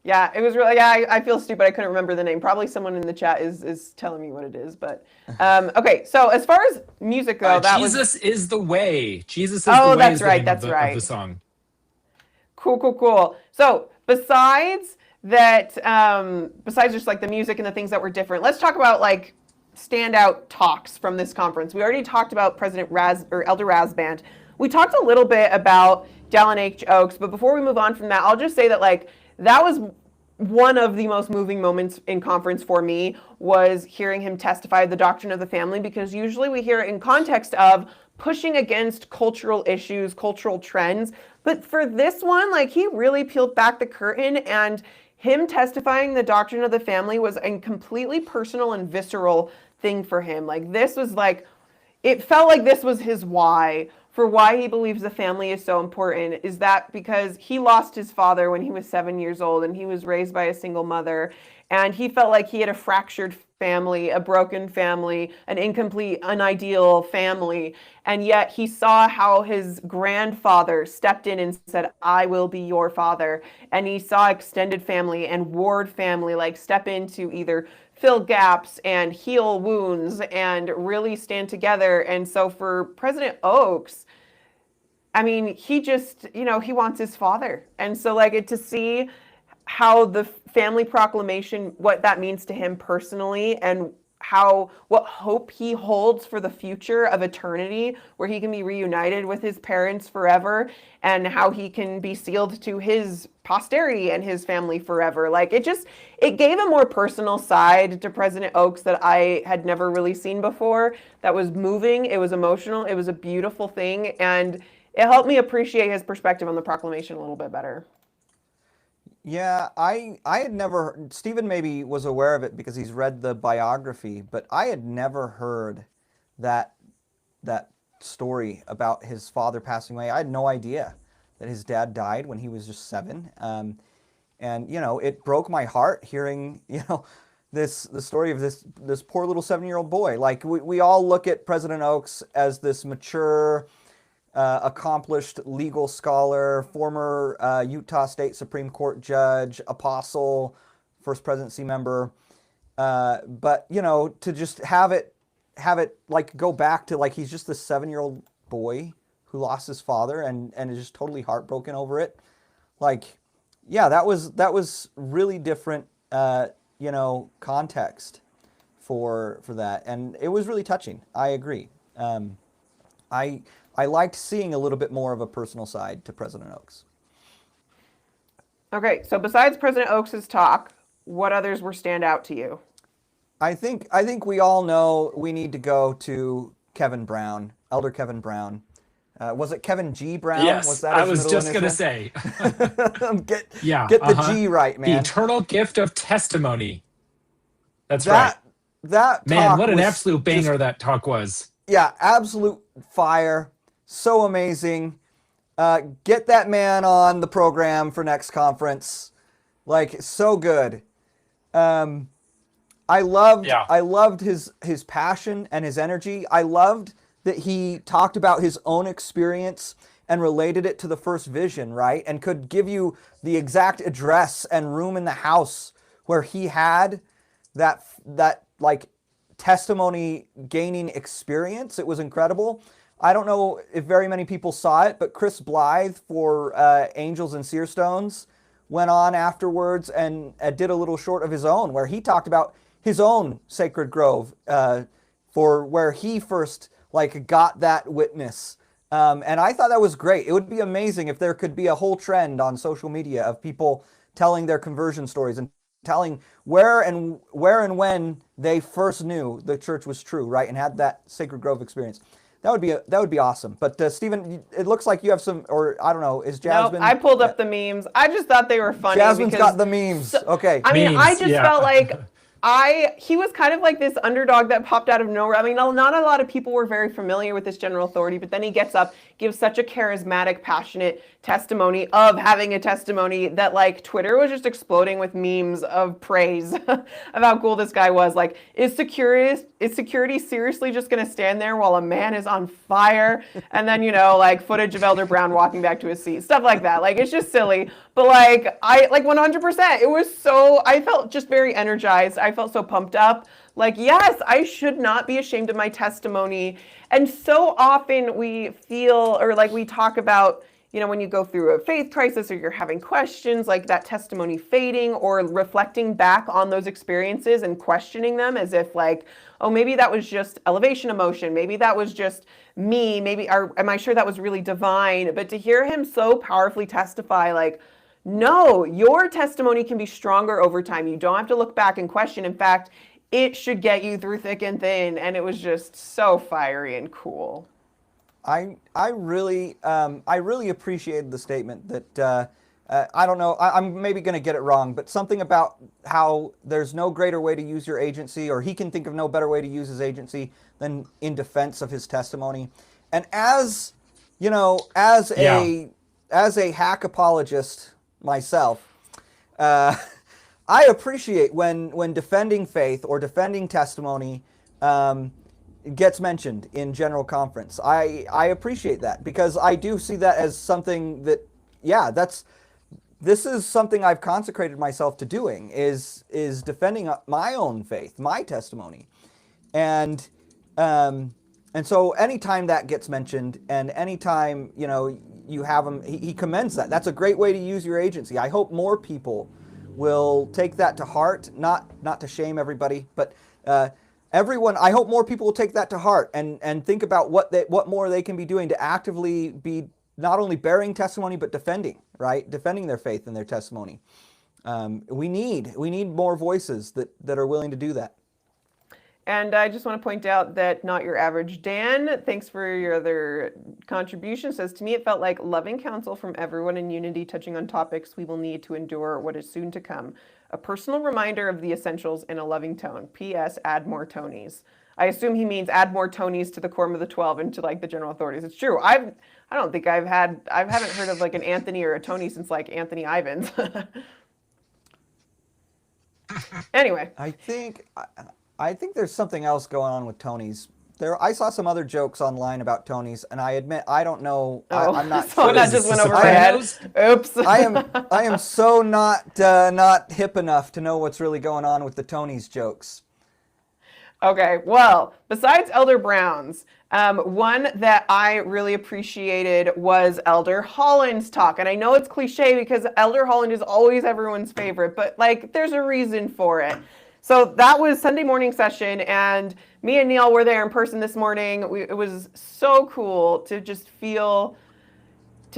yeah, it was really, yeah, I feel stupid. I couldn't remember the name. Probably someone in the chat is telling me what it is. But okay, so as far as music though, Jesus is the way. Jesus is the way. that's is the right. name That's of right. the song. Cool. So besides that, besides just like the music and the things that were different, let's talk about like standout talks from this conference. We already talked about Elder Rasband. We talked a little bit about Dallin H. Oaks, but before we move on from that, I'll just say that like that was one of the most moving moments in conference for me was hearing him testify the doctrine of the family, because usually we hear it in context of pushing against cultural issues, cultural trends. But for this one, like he really peeled back the curtain, and him testifying the doctrine of the family was a completely personal and visceral thing for him. Like this was like, it felt like this was his why for why he believes the family is so important, is that because he lost his father when he was 7 years old and he was raised by a single mother, and he felt like he had a fractured family, a broken family, an incomplete, unideal family, and yet he saw how his grandfather stepped in and said, I will be your father, and he saw extended family and ward family like step into either fill gaps and heal wounds and really stand together. And so for President Oaks, I mean, he just, he wants his father. And so like to see how the family proclamation, what that means to him personally, and what hope he holds for the future of eternity where he can be reunited with his parents forever, and how he can be sealed to his posterity and his family forever. Like it gave a more personal side to President Oaks that I had never really seen before. That was moving, it was emotional, it was a beautiful thing, and it helped me appreciate his perspective on the proclamation a little bit better. Yeah, I had never, Stephen maybe was aware of it because he's read the biography, but I had never heard that story about his father passing away. I had no idea that his dad died when he was just 7. And it broke my heart hearing, the story of this poor little 7-year-old boy. Like we all look at President Oaks as this mature, accomplished legal scholar, former Utah State Supreme Court judge, apostle, first presidency member. But to just have it like go back to like he's just this 7-year-old boy who lost his father and is just totally heartbroken over it. Like, yeah, that was really different, context for that, and it was really touching. I agree. I liked seeing a little bit more of a personal side to President Oaks. Okay, so besides President Oaks' talk, what others were stand out to you? I think we all know we need to go to Kevin Brown, Elder Kevin Brown. Was it Kevin G. Brown? Yes, was that I his was middle just initial? going to say. Get the G right, man. The eternal gift of testimony. That's right. That man, what an absolute banger that talk was. Yeah, absolute fire. So amazing. Get that man on the program for next conference. Like, so good. I loved his passion and his energy. I loved that he talked about his own experience and related it to the first vision, right? And could give you the exact address and room in the house where he had that like testimony gaining experience. It was incredible. I don't know if very many people saw it, but Chris Blythe for Angels and Seer Stones went on afterwards and did a little short of his own where he talked about his own sacred grove for where he first like got that witness. And I thought that was great. It would be amazing if there could be a whole trend on social media of people telling their conversion stories and telling where and when they first knew the church was true, right, and had that Sacred Grove experience. That would be awesome. But Stephen, it looks like you have some, or I don't know, is Jasmin? Nope, I pulled up the memes. I just thought they were funny. Jasmin's because got the memes. Okay. I mean, Memes, I just yeah. felt like he was kind of like this underdog that popped out of nowhere. I mean, not a lot of people were very familiar with this general authority, but then he gets up, gives such a charismatic, passionate testimony of having a testimony that like Twitter was just exploding with memes of praise of how cool this guy was. Like, is security seriously just going to stand there while a man is on fire? And then, like footage of Elder Brown walking back to his seat, stuff like that. Like, it's just silly. But like, 100%, it was so, I felt just very energized. I felt so pumped up. Like, yes, I should not be ashamed of my testimony. And so often we feel, or like we talk about, when you go through a faith crisis or you're having questions, like that testimony fading or reflecting back on those experiences and questioning them as if like, oh, maybe that was just elevation emotion. Maybe that was just me. Am I sure that was really divine? But to hear him so powerfully testify, like, no, your testimony can be stronger over time. You don't have to look back and question. In fact, it should get you through thick and thin. And it was just so fiery and cool. I really appreciated the statement that I don't know, I'm maybe going to get it wrong, but something about how there's no greater way to use your agency, or he can think of no better way to use his agency than in defense of his testimony. And as a hack apologist myself, I appreciate when defending faith or defending testimony gets mentioned in general conference. I appreciate that, because I do see that as something that, this is something I've consecrated myself to doing, is defending my own faith, my testimony. And so anytime that gets mentioned, and anytime, you have him, he commends that. That's a great way to use your agency. I hope more people will take that to heart, not to shame everybody, but everyone, I hope more people will take that to heart and think about what more they can be doing to actively be not only bearing testimony, but defending their faith and their testimony. We need more voices that are willing to do that. And I just want to point out that Not Your Average Dan, thanks for your other contribution, says, to me it felt like loving counsel from everyone in unity, touching on topics we will need to endure what is soon to come. A personal reminder of the essentials in a loving tone. P.S. Add more Tonys. I assume he means add more Tonys to the Quorum of the 12 and to like the general authorities. It's true. I don't think I haven't heard of like an Anthony or a Tony since like Anthony Ivins. Anyway. I think there's something else going on with Tonys. I saw some other jokes online about Tonys, and I admit I don't know. I'm not so sure. that just went over my head. Oops. I am so not hip enough to know what's really going on with the Tonys jokes. Okay, well, besides Elder Brown's, one that I really appreciated was Elder Holland's talk. And I know it's cliche because Elder Holland is always everyone's favorite, but like there's a reason for it. So that was Sunday morning session, and me and Neal were there in person this morning. It was so cool to just to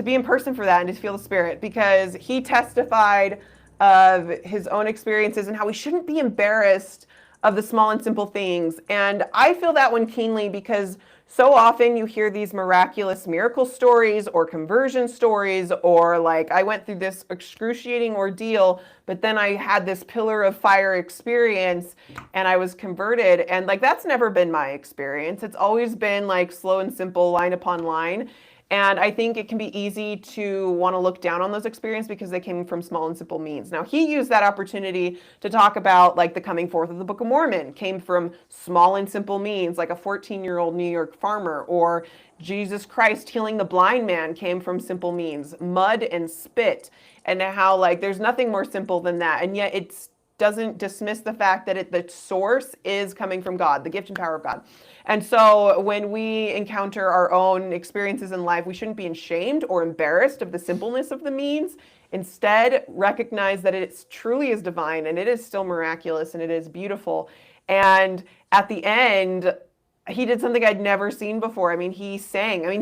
be in person for that and to feel the Spirit, because he testified of his own experiences and how we shouldn't be embarrassed of the small and simple things. And I feel that one keenly, because so often you hear these miraculous miracle stories or conversion stories, or like I went through this excruciating ordeal, but then I had this pillar of fire experience and I was converted. And like, that's never been my experience. It's always been like slow and simple, line upon line. And I think it can be easy to want to look down on those experiences because they came from small and simple means. Now, he used that opportunity to talk about like the coming forth of the Book of Mormon came from small and simple means, like a 14-year-old New York farmer, or Jesus Christ healing the blind man came from simple means, mud and spit, and how like there's nothing more simple than that. And yet it doesn't dismiss the fact that the source is coming from God, the gift and power of God. And so when we encounter our own experiences in life, we shouldn't be ashamed or embarrassed of the simpleness of the means. Instead, recognize that it truly is divine, and it is still miraculous, and it is beautiful. And at the end, he did something I'd never seen before. I mean, he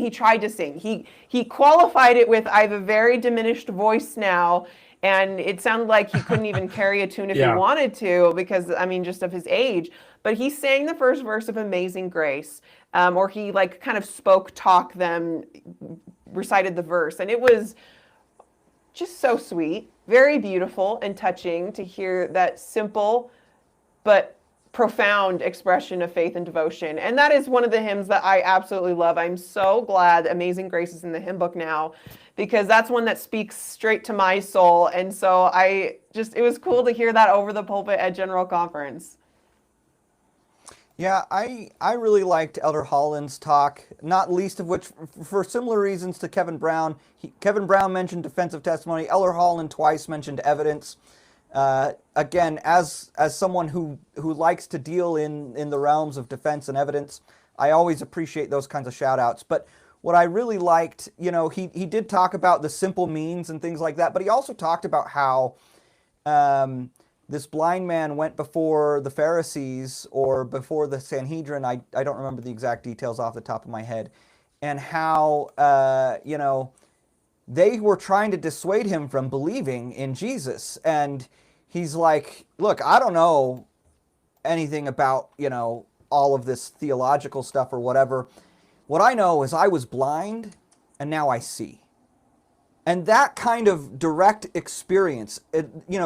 tried to sing. He qualified it with, I have a very diminished voice now, And it sounded like he couldn't even carry a tune if he Yeah. wanted to because, I mean, just of his age. But he sang the first verse of Amazing Grace, or he like kind of talk them, recited the verse. And it was just so sweet, very beautiful and touching to hear that simple but profound expression of faith and devotion. And that is one of the hymns that I absolutely love. I'm so glad Amazing Grace is in the hymn book now because that's one that speaks straight to my soul. And so it was cool to hear that over the pulpit at General Conference. Yeah, I really liked Elder Holland's talk, not least of which for similar reasons to Kevin Brown. Kevin Brown mentioned defensive testimony. Elder Holland twice mentioned evidence. Again, as someone who likes to deal in the realms of defense and evidence, I always appreciate those kinds of shout outs. But what I really liked, he did talk about the simple means and things like that, but he also talked about how this blind man went before the Pharisees or before the Sanhedrin. I don't remember the exact details off the top of my head. And how, they were trying to dissuade him from believing in Jesus. And he's like, look, I don't know anything about, all of this theological stuff or whatever. What I know is I was blind and now I see. And that kind of direct experience,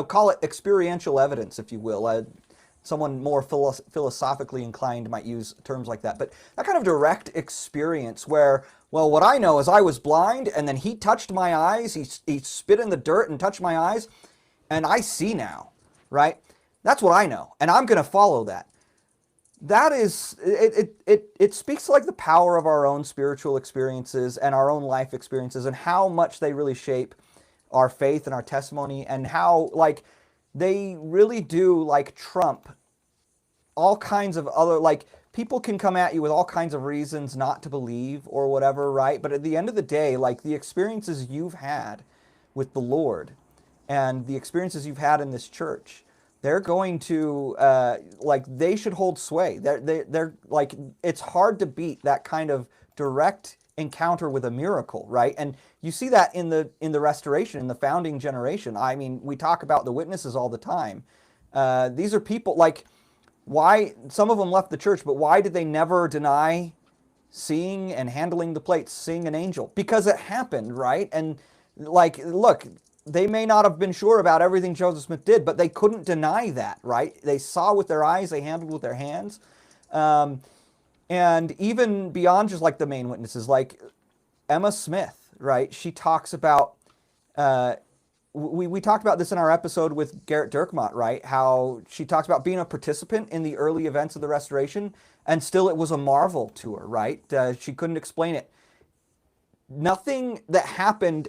call it experiential evidence, if you will. Someone more philosophically inclined might use terms like that. But that kind of direct experience where, well, what I know is I was blind and then he touched my eyes, he spit in the dirt and touched my eyes, and I see now, right? That's what I know, and I'm going to follow that. That is, it speaks to like the power of our own spiritual experiences and our own life experiences and how much they really shape our faith and our testimony, and how like they really do like trump all kinds of other, like people can come at you with all kinds of reasons not to believe or whatever, right? But at the end of the day, like the experiences you've had with the Lord and the experiences you've had in this church, they're going to, they should hold sway. They're like, it's hard to beat that kind of direct encounter with a miracle, right? And you see that in the Restoration, in the founding generation. I mean, we talk about the witnesses all the time. These are people, like, why, some of them left the church, but why did they never deny seeing and handling the plates, seeing an angel? Because it happened, right? And like, look, they may not have been sure about everything Joseph Smith did, but they couldn't deny that, right? They saw with their eyes, they handled with their hands. And even beyond just like the main witnesses, like Emma Smith, right? She talks about, we talked about this in our episode with Garrett Dirkmott, right? How she talks about being a participant in the early events of the Restoration, and still it was a marvel to her, right? She couldn't explain it. Nothing that happened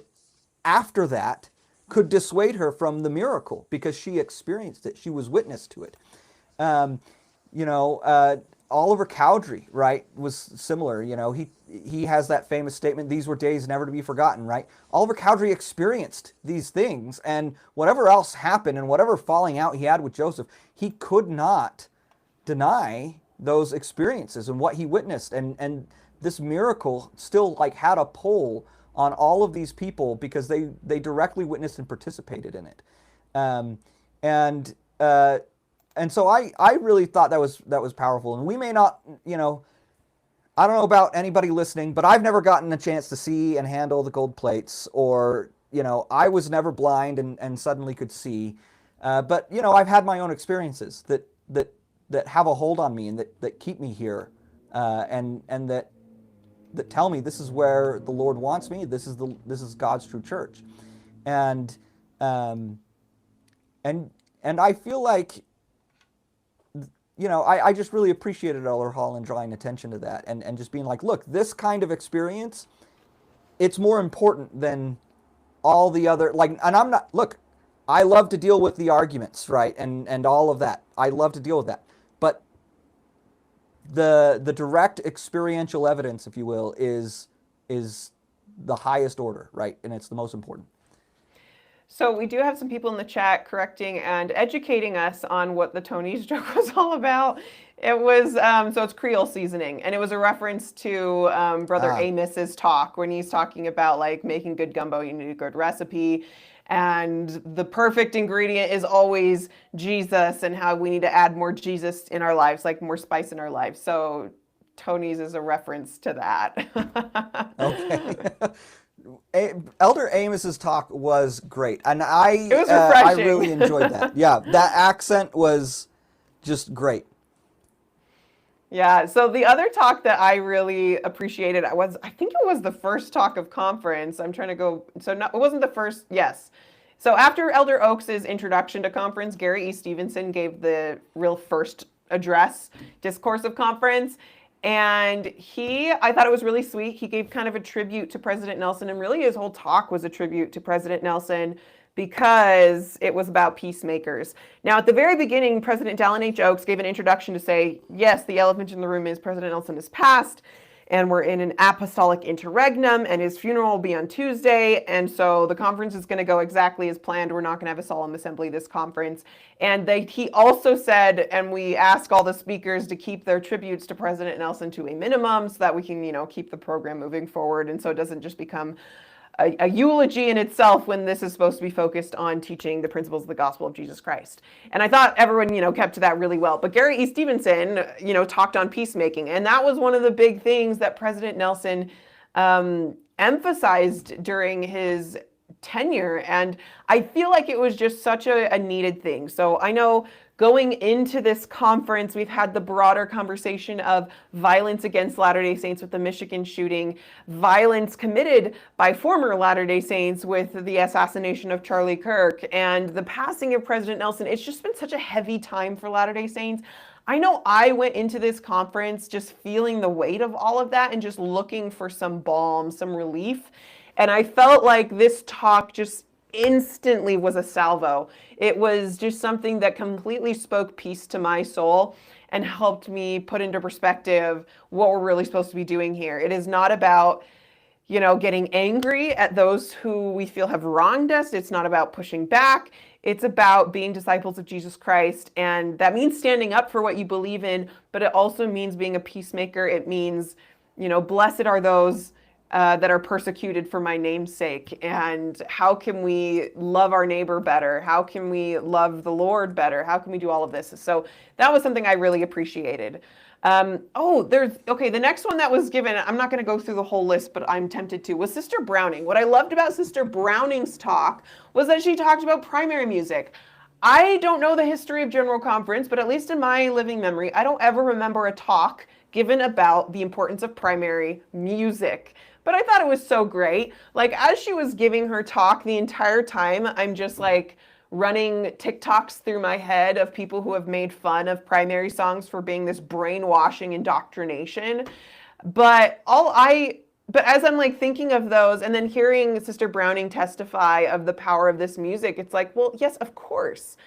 after that could dissuade her from the miracle because she experienced it. She was witness to it. Oliver Cowdery, right, was similar. He has that famous statement, "These were days never to be forgotten," right? Oliver Cowdery experienced these things, and whatever else happened and whatever falling out he had with Joseph, he could not deny those experiences and what he witnessed. And this miracle still like had a pull on all of these people because they directly witnessed and participated in it. And so I really thought that was powerful. And we may not, I don't know about anybody listening, but I've never gotten a chance to see and handle the gold plates, or, I was never blind and suddenly could see. But, I've had my own experiences that have a hold on me and that keep me here, and that tell me this is where the Lord wants me. This is God's true church. And I feel like, I just really appreciated Elder Holland drawing attention to that and just being like, look, this kind of experience, it's more important than all the other, like, and I'm not, look, I love to deal with the arguments, right? And all of that. I love to deal with that. But the direct experiential evidence, if you will, is the highest order, right? And it's the most important. So we do have some people in the chat correcting and educating us on what the Tony's joke was all about. It was, so it's Creole seasoning, and it was a reference to Brother Amos's talk when he's talking about like making good gumbo, you need a good recipe. And the perfect ingredient is always Jesus, and how we need to add more Jesus in our lives, like more spice in our lives. So Tony's is a reference to that. Okay. Elder Amos's talk was great, and It was I refreshing. really enjoyed that. Yeah, that accent was just great. Yeah, so the other talk that I really appreciated was, I think it was the first talk of conference. I'm trying to go, so no, it wasn't the first, yes. So after Elder Oaks's introduction to conference, Gary E. Stevenson gave the real first address, discourse of conference. And I thought it was really sweet. He gave kind of a tribute to President Nelson, and really his whole talk was a tribute to President Nelson because it was about peacemakers. Now, at the very beginning, President Dallin H. Oaks gave an introduction to say, yes, the elephant in the room is President Nelson has passed, and we're in an apostolic interregnum, and his funeral will be on Tuesday, and so the conference is going to go exactly as planned. We're not going to have a solemn assembly this conference. And he also said, and we ask all the speakers to keep their tributes to President Nelson to a minimum so that we can, keep the program moving forward, and so it doesn't just become a eulogy in itself when this is supposed to be focused on teaching the principles of the gospel of Jesus Christ. And I thought everyone, kept to that really well. But Gary E. Stevenson, talked on peacemaking. And that was one of the big things that President Nelson emphasized during his tenure. And I feel like it was just such a needed thing. So I know going into this conference, we've had the broader conversation of violence against Latter-day Saints with the Michigan shooting, violence committed by former Latter-day Saints with the assassination of Charlie Kirk, and the passing of President Nelson. It's just been such a heavy time for Latter-day Saints. I know I went into this conference just feeling the weight of all of that and just looking for some balm, some relief. And I felt like this talk just instantly was a salvo. It was just something that completely spoke peace to my soul and helped me put into perspective what we're really supposed to be doing here. It is not about, getting angry at those who we feel have wronged us. It's not about pushing back. It's about being disciples of Jesus Christ. And that means standing up for what you believe in, but it also means being a peacemaker. It means, blessed are those that are persecuted for my name's sake. And how can we love our neighbor better? How can we love the Lord better? How can we do all of this? So that was something I really appreciated. The next one that was given, I'm not going to go through the whole list, but I'm tempted to, was Sister Browning. What I loved about Sister Browning's talk was that she talked about primary music. I don't know the history of General Conference, but at least in my living memory, I don't ever remember a talk given about the importance of primary music. But I thought it was so great. Like, as she was giving her talk the entire time, I'm just like running TikToks through my head of people who have made fun of primary songs for being this brainwashing indoctrination. But as I'm like thinking of those and then hearing Sister Browning testify of the power of this music, it's like, well, yes, of course.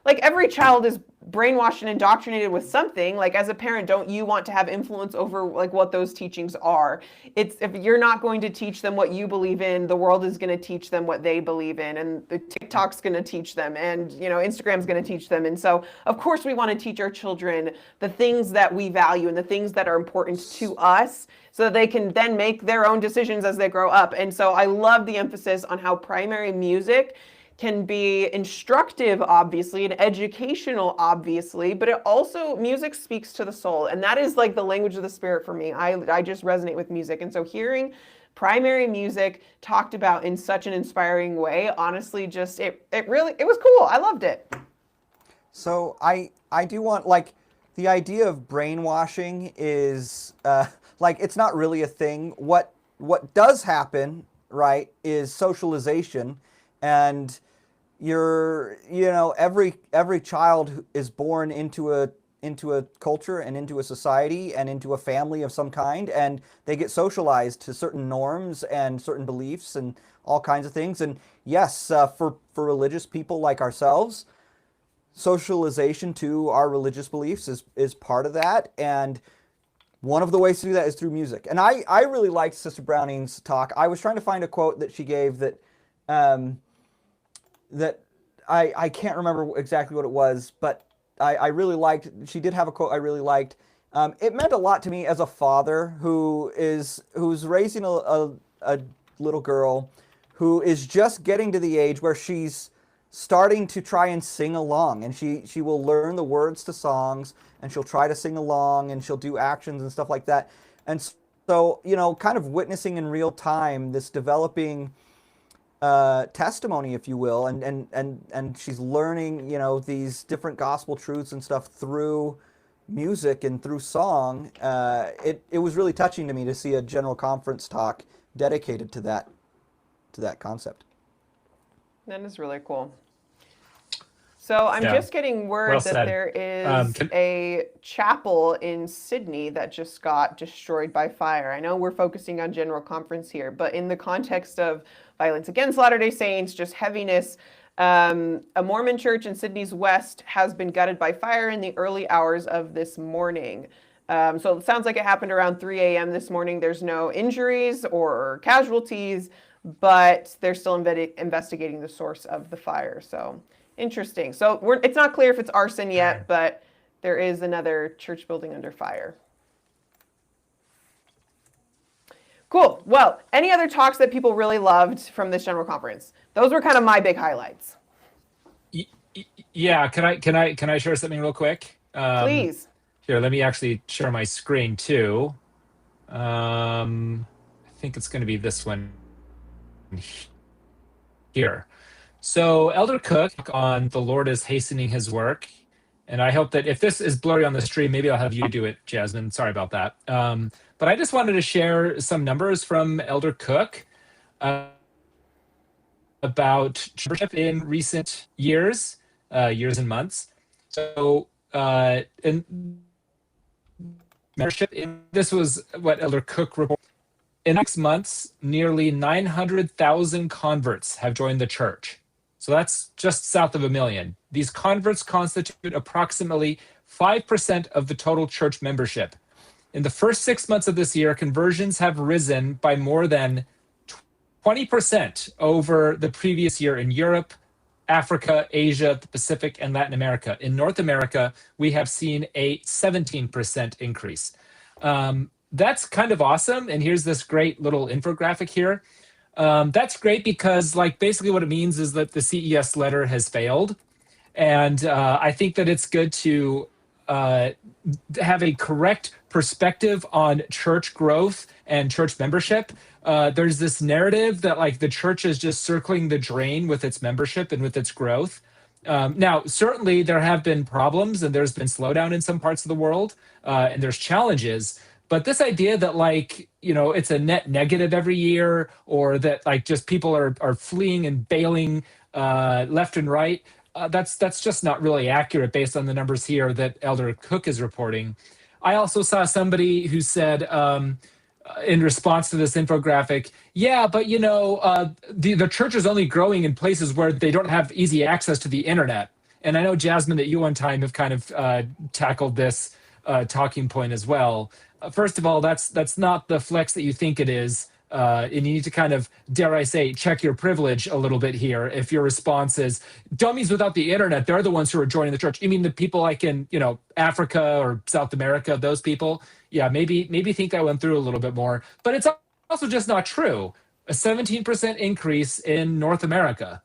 Like every child is brainwashed and indoctrinated with something. Like, as a parent, don't you want to have influence over like what those teachings are? It's, if you're not going to teach them what you believe in, the world is going to teach them what they believe in, and the TikTok's going to teach them, and Instagram's going to teach them. And so of course we want to teach our children the things that we value and the things that are important to us, so that they can then make their own decisions as they grow up. And so I love the emphasis on how primary music can be instructive, obviously, and educational, obviously, but it also, music speaks to the soul. And that is like the language of the Spirit for me. I just resonate with music. And so hearing primary music talked about in such an inspiring way, honestly, just, it was cool. I loved it. So I do want, like, the idea of brainwashing is, it's not really a thing. What does happen, right, is socialization. And every child is born into a culture and into a society and into a family of some kind, and they get socialized to certain norms and certain beliefs and all kinds of things. And yes, for religious people like ourselves, socialization to our religious beliefs is part of that. And one of the ways to do that is through music. And I really liked Sister Browning's talk. I was trying to find a quote that she gave that I can't remember exactly what it was, but I really liked. She did have a quote I really liked. It meant a lot to me as a father who's raising a little girl who is just getting to the age where she's starting to try and sing along, and she will learn the words to songs, and she'll try to sing along, and she'll do actions and stuff like that. And so, kind of witnessing in real time this developing testimony, if you will, and she's learning, these different gospel truths and stuff through music and through song. It was really touching to me to see a general conference talk dedicated to that concept. That is really cool. So I'm just getting word that there is a chapel in Sydney that just got destroyed by fire. I know we're focusing on general conference here, but in the context of violence against Latter-day Saints, just heaviness, a Mormon church in Sydney's west has been gutted by fire in the early hours of this morning. So it sounds like it happened around 3 a.m. this morning. There's no injuries or casualties, but they're still investigating the source of the fire. So interesting. So it's not clear if it's arson yet, but there is another church building under fire. Cool. Well, any other talks that people really loved from this general conference? Those were kind of my big highlights. Yeah. Can I share something real quick? Please. Here, let me actually share my screen too. I think it's going to be this one here. So Elder Cook on The Lord is Hastening His Work. And I hope that if this is blurry on the stream, maybe I'll have you do it, Jasmin. Sorry about that. But I just wanted to share some numbers from Elder Cook about membership in recent years and months. So in membership, this was what Elder Cook reported. In 6 months, nearly 900,000 converts have joined the church. So that's just south of 1 million. These converts constitute approximately 5% of the total church membership. In the first 6 months of this year, conversions have risen by more than 20% over the previous year in Europe, Africa, Asia, the Pacific, and Latin America. In North America, we have seen a 17% increase. That's kind of awesome. And here's this great little infographic here. That's great because basically what it means is that the CES letter has failed. And I think that it's good to have a correct perspective on church growth and church membership. There's this narrative that the church is just circling the drain with its membership and with its growth. Now, certainly there have been problems and there's been slowdown in some parts of the world and there's challenges. But this idea that it's a net negative every year, or that just people are fleeing and bailing left and right, that's just not really accurate based on the numbers here that Elder Cook is reporting. I also saw somebody who said in response to this infographic, yeah, but the church is only growing in places where they don't have easy access to the internet. And I know, Jasmin, that you one time have kind of tackled this talking point as well. First of all, that's not the flex that you think it is. And you need to kind of, dare I say, check your privilege a little bit here. If your response is, dummies without the internet, they're the ones who are joining the church. You mean the people in, Africa or South America, those people? Yeah, maybe think that went through a little bit more. But it's also just not true. A 17% increase in North America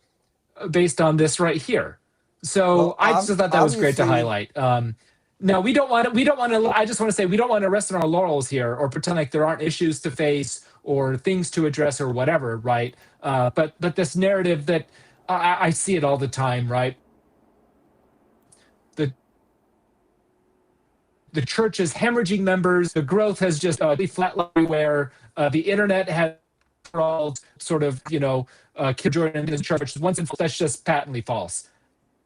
based on this right here. So well, I just thought that was great to highlight. No, we don't want to. I just want to say we don't want to rest on our laurels here or pretend like there aren't issues to face or things to address or whatever, right? But this narrative that I see it all the time, right? The church is hemorrhaging members. The growth has just flatlined everywhere. The internet has all sort of joining the church. Once and that's just patently false.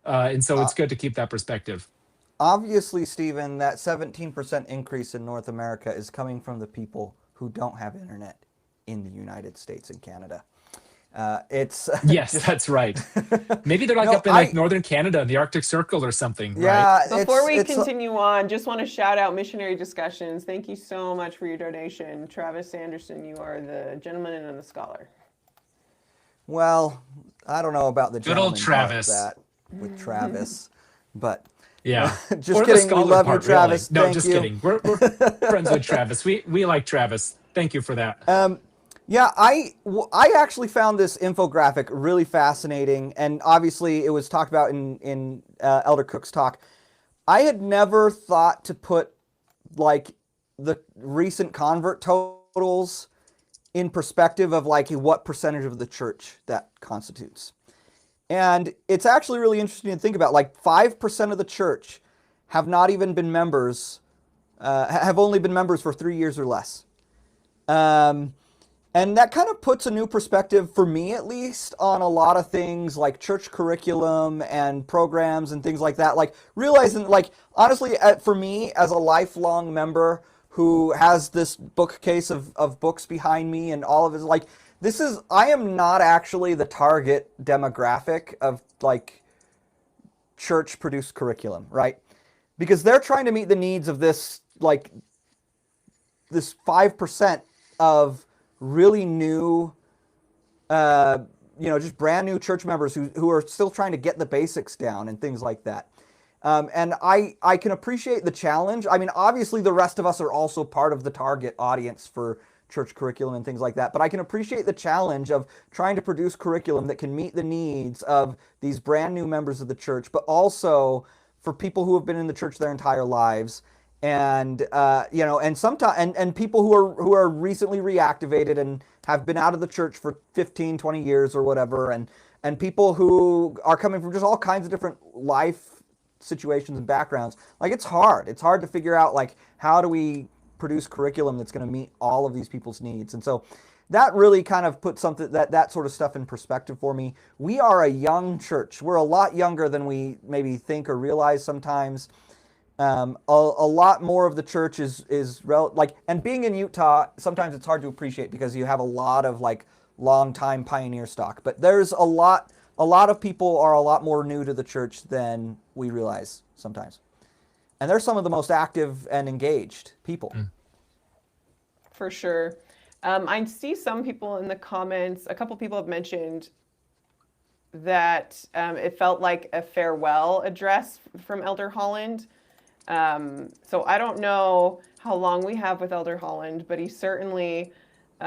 And so it's good to keep that perspective. Obviously, Stephen, that 17% increase in North America is coming from the people who don't have internet in the United States and Canada. It's yes, that's right. Maybe they're up in northern Canada, the Arctic Circle or something. Yeah. Right? Before we continue on, just want to shout out Missionary Discussions. Thank you so much for your donation. Travis Anderson, you are the gentleman and the scholar. Well, I don't know about the good old Travis. With Travis, but yeah, just kidding. We love you, Travis. Really. No, just kidding. We're friends with Travis. We like Travis. Thank you for that. Yeah, I actually found this infographic really fascinating, and obviously it was talked about in Elder Cook's talk. I had never thought to put like the recent convert totals in perspective of like what percentage of the church that constitutes. And it's actually really interesting to think about. Like 5% of the church have not even been members, have only been members for 3 years or less. Um, and that kind of puts a new perspective, for me at least, on a lot of things like church curriculum and programs and things like that. Like realizing, like, honestly, for me as a lifelong member who has this bookcase of books behind me and all of it, like, I am not actually the target demographic of like church produced curriculum, right? Because they're trying to meet the needs of this 5% of really new, just brand new church members who are still trying to get the basics down and things like that. And I can appreciate the challenge. I mean, obviously the rest of us are also part of the target audience for church curriculum and things like that, but I can appreciate the challenge of trying to produce curriculum that can meet the needs of these brand new members of the church, but also for people who have been in the church their entire lives, and and sometimes and people who are recently reactivated and have been out of the church for 15, 20 years or whatever, and people who are coming from just all kinds of different life situations and backgrounds. Like, it's hard to figure out, like, how do we produce curriculum that's going to meet all of these people's needs. And so that really kind of put that sort of stuff in perspective for me. We are a young church. We're a lot younger than we maybe think or realize sometimes. A lot more of the church is and being in Utah, sometimes it's hard to appreciate because you have a lot of like long time pioneer stock, but there's a lot of people are a lot more new to the church than we realize sometimes. And they're some of the most active and engaged people. For sure. I see some people in the comments, a couple people have mentioned that it felt like a farewell address from Elder Holland. So I don't know how long we have with Elder Holland, but he certainly, he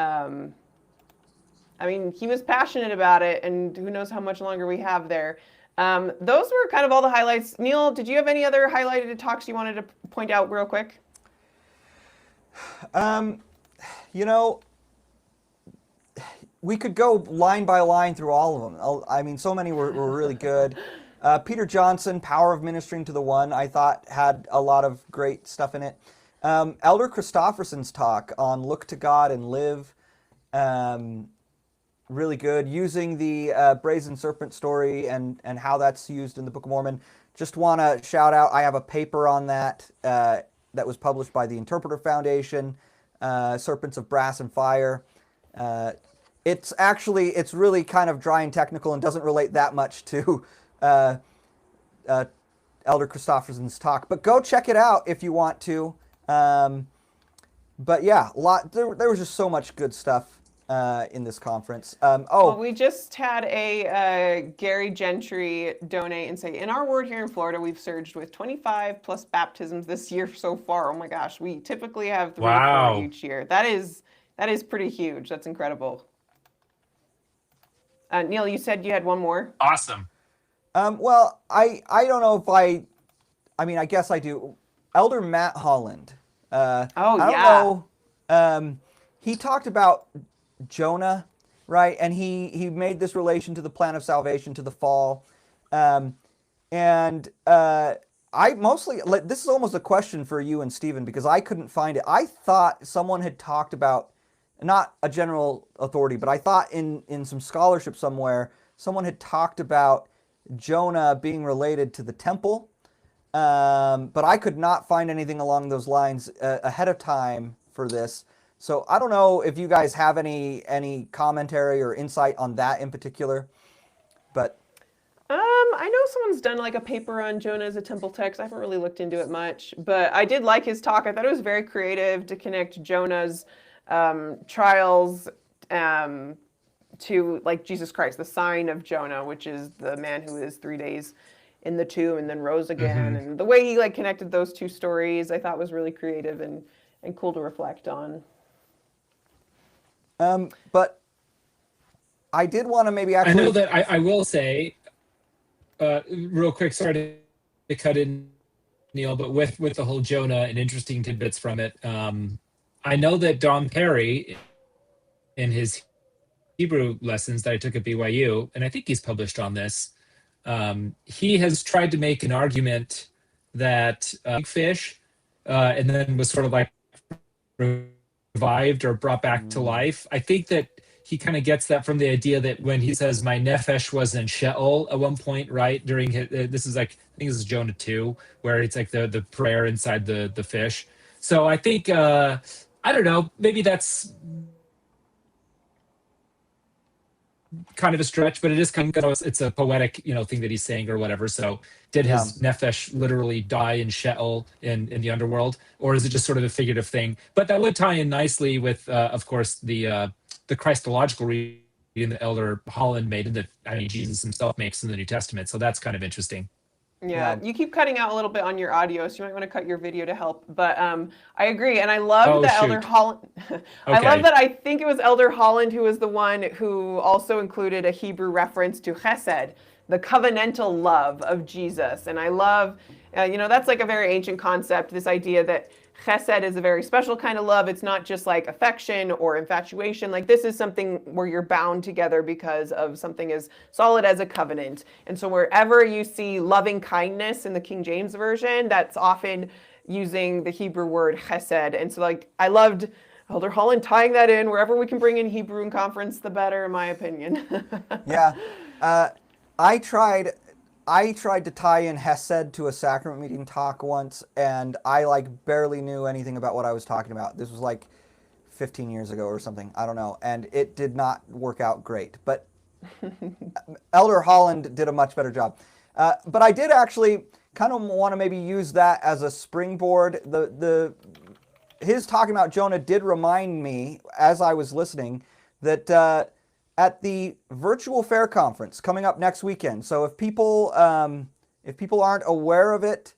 was passionate about it, and who knows how much longer we have there. Those were kind of all the highlights. Neal, did you have any other highlighted talks you wanted to point out real quick? We could go line by line through all of them. I mean, so many were really good. Peter Johnson, Power of Ministering to the One, I thought had a lot of great stuff in it. Elder Christofferson's talk on Look to God and Live, really good. Using the brazen serpent story and how that's used in the Book of Mormon. Just want to shout out, I have a paper on that that was published by the Interpreter Foundation, Serpents of Brass and Fire. It's really kind of dry and technical and doesn't relate that much to Elder Christofferson's talk, but go check it out if you want to. But yeah, there was just so much good stuff in this conference. Well, we just had a Gary Gentry donate and say, in our ward here in Florida, we've surged with 25 plus baptisms this year so far. Oh my gosh, we typically have 3 to 4 each year. That is pretty huge. That's incredible. Neal, you said you had one more. Awesome. Well, I don't know if I guess I do. Elder Matt Holland. I don't know. He talked about Jonah, right? And he made this relation to the plan of salvation, to the fall. I mostly, this is almost a question for you and Stephen, because I couldn't find it. I thought someone had talked about, not a general authority, but I thought in some scholarship somewhere, someone had talked about Jonah being related to the temple. But I could not find anything along those lines ahead of time for this. So I don't know if you guys have any commentary or insight on that in particular, but I know someone's done like a paper on Jonah as a temple text. I haven't really looked into it much, but I did like his talk. I thought it was very creative to connect Jonah's trials to like Jesus Christ, the sign of Jonah, which is the man who is 3 days in the tomb and then rose again. And the way he like connected those two stories, I thought was really creative and cool to reflect on. But I did want to maybe I actually. know that I will say, real quick, sorry to cut in, Neal, but with the whole Jonah and interesting tidbits from it, I know that Don Perry, in his Hebrew lessons that I took at BYU, and I think he's published on this, he has tried to make an argument that big fish, and then was sort of like revived or brought back to life. I think that he kind of gets that from the idea that when he says my nefesh was in Sheol at one point, right? During his, this is like, I think this is Jonah 2, where it's like the prayer inside the fish. So I think, I don't know, maybe that's kind of a stretch, but it is kind of, it's a poetic, thing that he's saying or whatever. So did his nefesh literally die in Sheol in the underworld, or is it just sort of a figurative thing? But that would tie in nicely with, of course, the Christological reading that Elder Holland made, and that Jesus himself makes in the New Testament. So that's kind of interesting. Yeah, you keep cutting out a little bit on your audio, so you might want to cut your video to help. But I agree, and I love that Elder Holland. I love that. I think it was Elder Holland who was the one who also included a Hebrew reference to Chesed, the covenantal love of Jesus. And I love, that's like a very ancient concept. This idea that Chesed is a very special kind of love. It's not just like affection or infatuation. Like, this is something where you're bound together because of something as solid as a covenant. And so wherever you see loving kindness in the King James Version, that's often using the Hebrew word Chesed. And so, like, I loved Elder Holland tying that in. Wherever we can bring in Hebrew in conference, the better, in my opinion. Yeah. I tried to tie in Hesed to a sacrament meeting talk once, and I barely knew anything about what I was talking about. This was like 15 years ago or something. I don't know. And it did not work out great. But Elder Holland did a much better job. But I did actually kind of want to maybe use that as a springboard. His talking about Jonah did remind me, as I was listening, that at the virtual fair conference coming up next weekend. So if people aren't aware of it,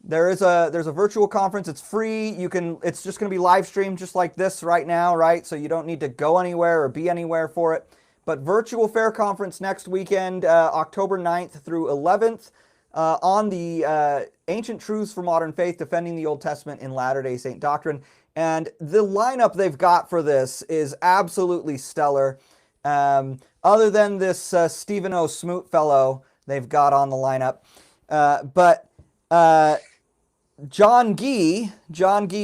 there's a virtual conference. It's free. It's just going to be live streamed just like this right now, right? So you don't need to go anywhere or be anywhere for it. But virtual fair conference next weekend, October 9th through 11th, on the Ancient Truths for Modern Faith, Defending the Old Testament in Latter-day Saint Doctrine. And the lineup they've got for this is absolutely stellar. Other than this Stephen Smoot fellow they've got on the lineup. But John Gee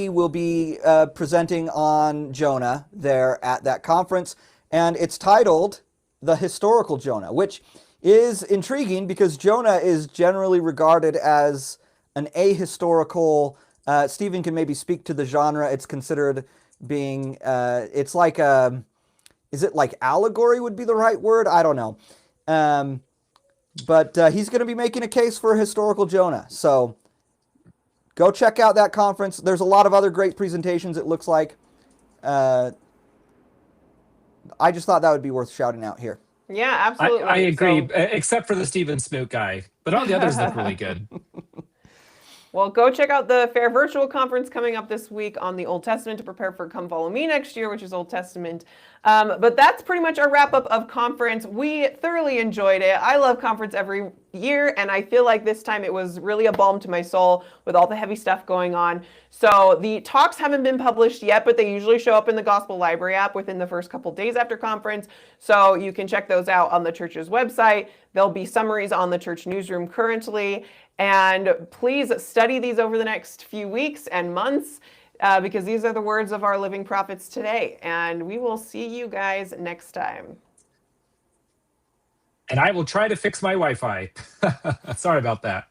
will be presenting on Jonah there at that conference. And it's titled The Historical Jonah, which is intriguing because Jonah is generally regarded as an ahistorical. Stephen can maybe speak to the genre. It's considered being, it's like is it like allegory would be the right word? I don't know. But he's going to be making a case for a historical Jonah. So go check out that conference. There's a lot of other great presentations, it looks like. I just thought that would be worth shouting out here. Yeah, absolutely. I agree, except for the Stephen Smoot guy. But all the others look really good. Well, go check out the Fair Virtual Conference coming up this week on the Old Testament to prepare for Come Follow Me next year, which is Old Testament. But that's pretty much our wrap-up of conference. We thoroughly enjoyed it. I love conference every year, and I feel like this time it was really a balm to my soul with all the heavy stuff going on. So the talks haven't been published yet, but they usually show up in the Gospel Library app within the first couple days after conference. So you can check those out on the church's website. There'll be summaries on the church newsroom currently. And please study these over the next few weeks and months because these are the words of our living prophets today. And we will see you guys next time. And I will try to fix my Wi-Fi. Sorry about that.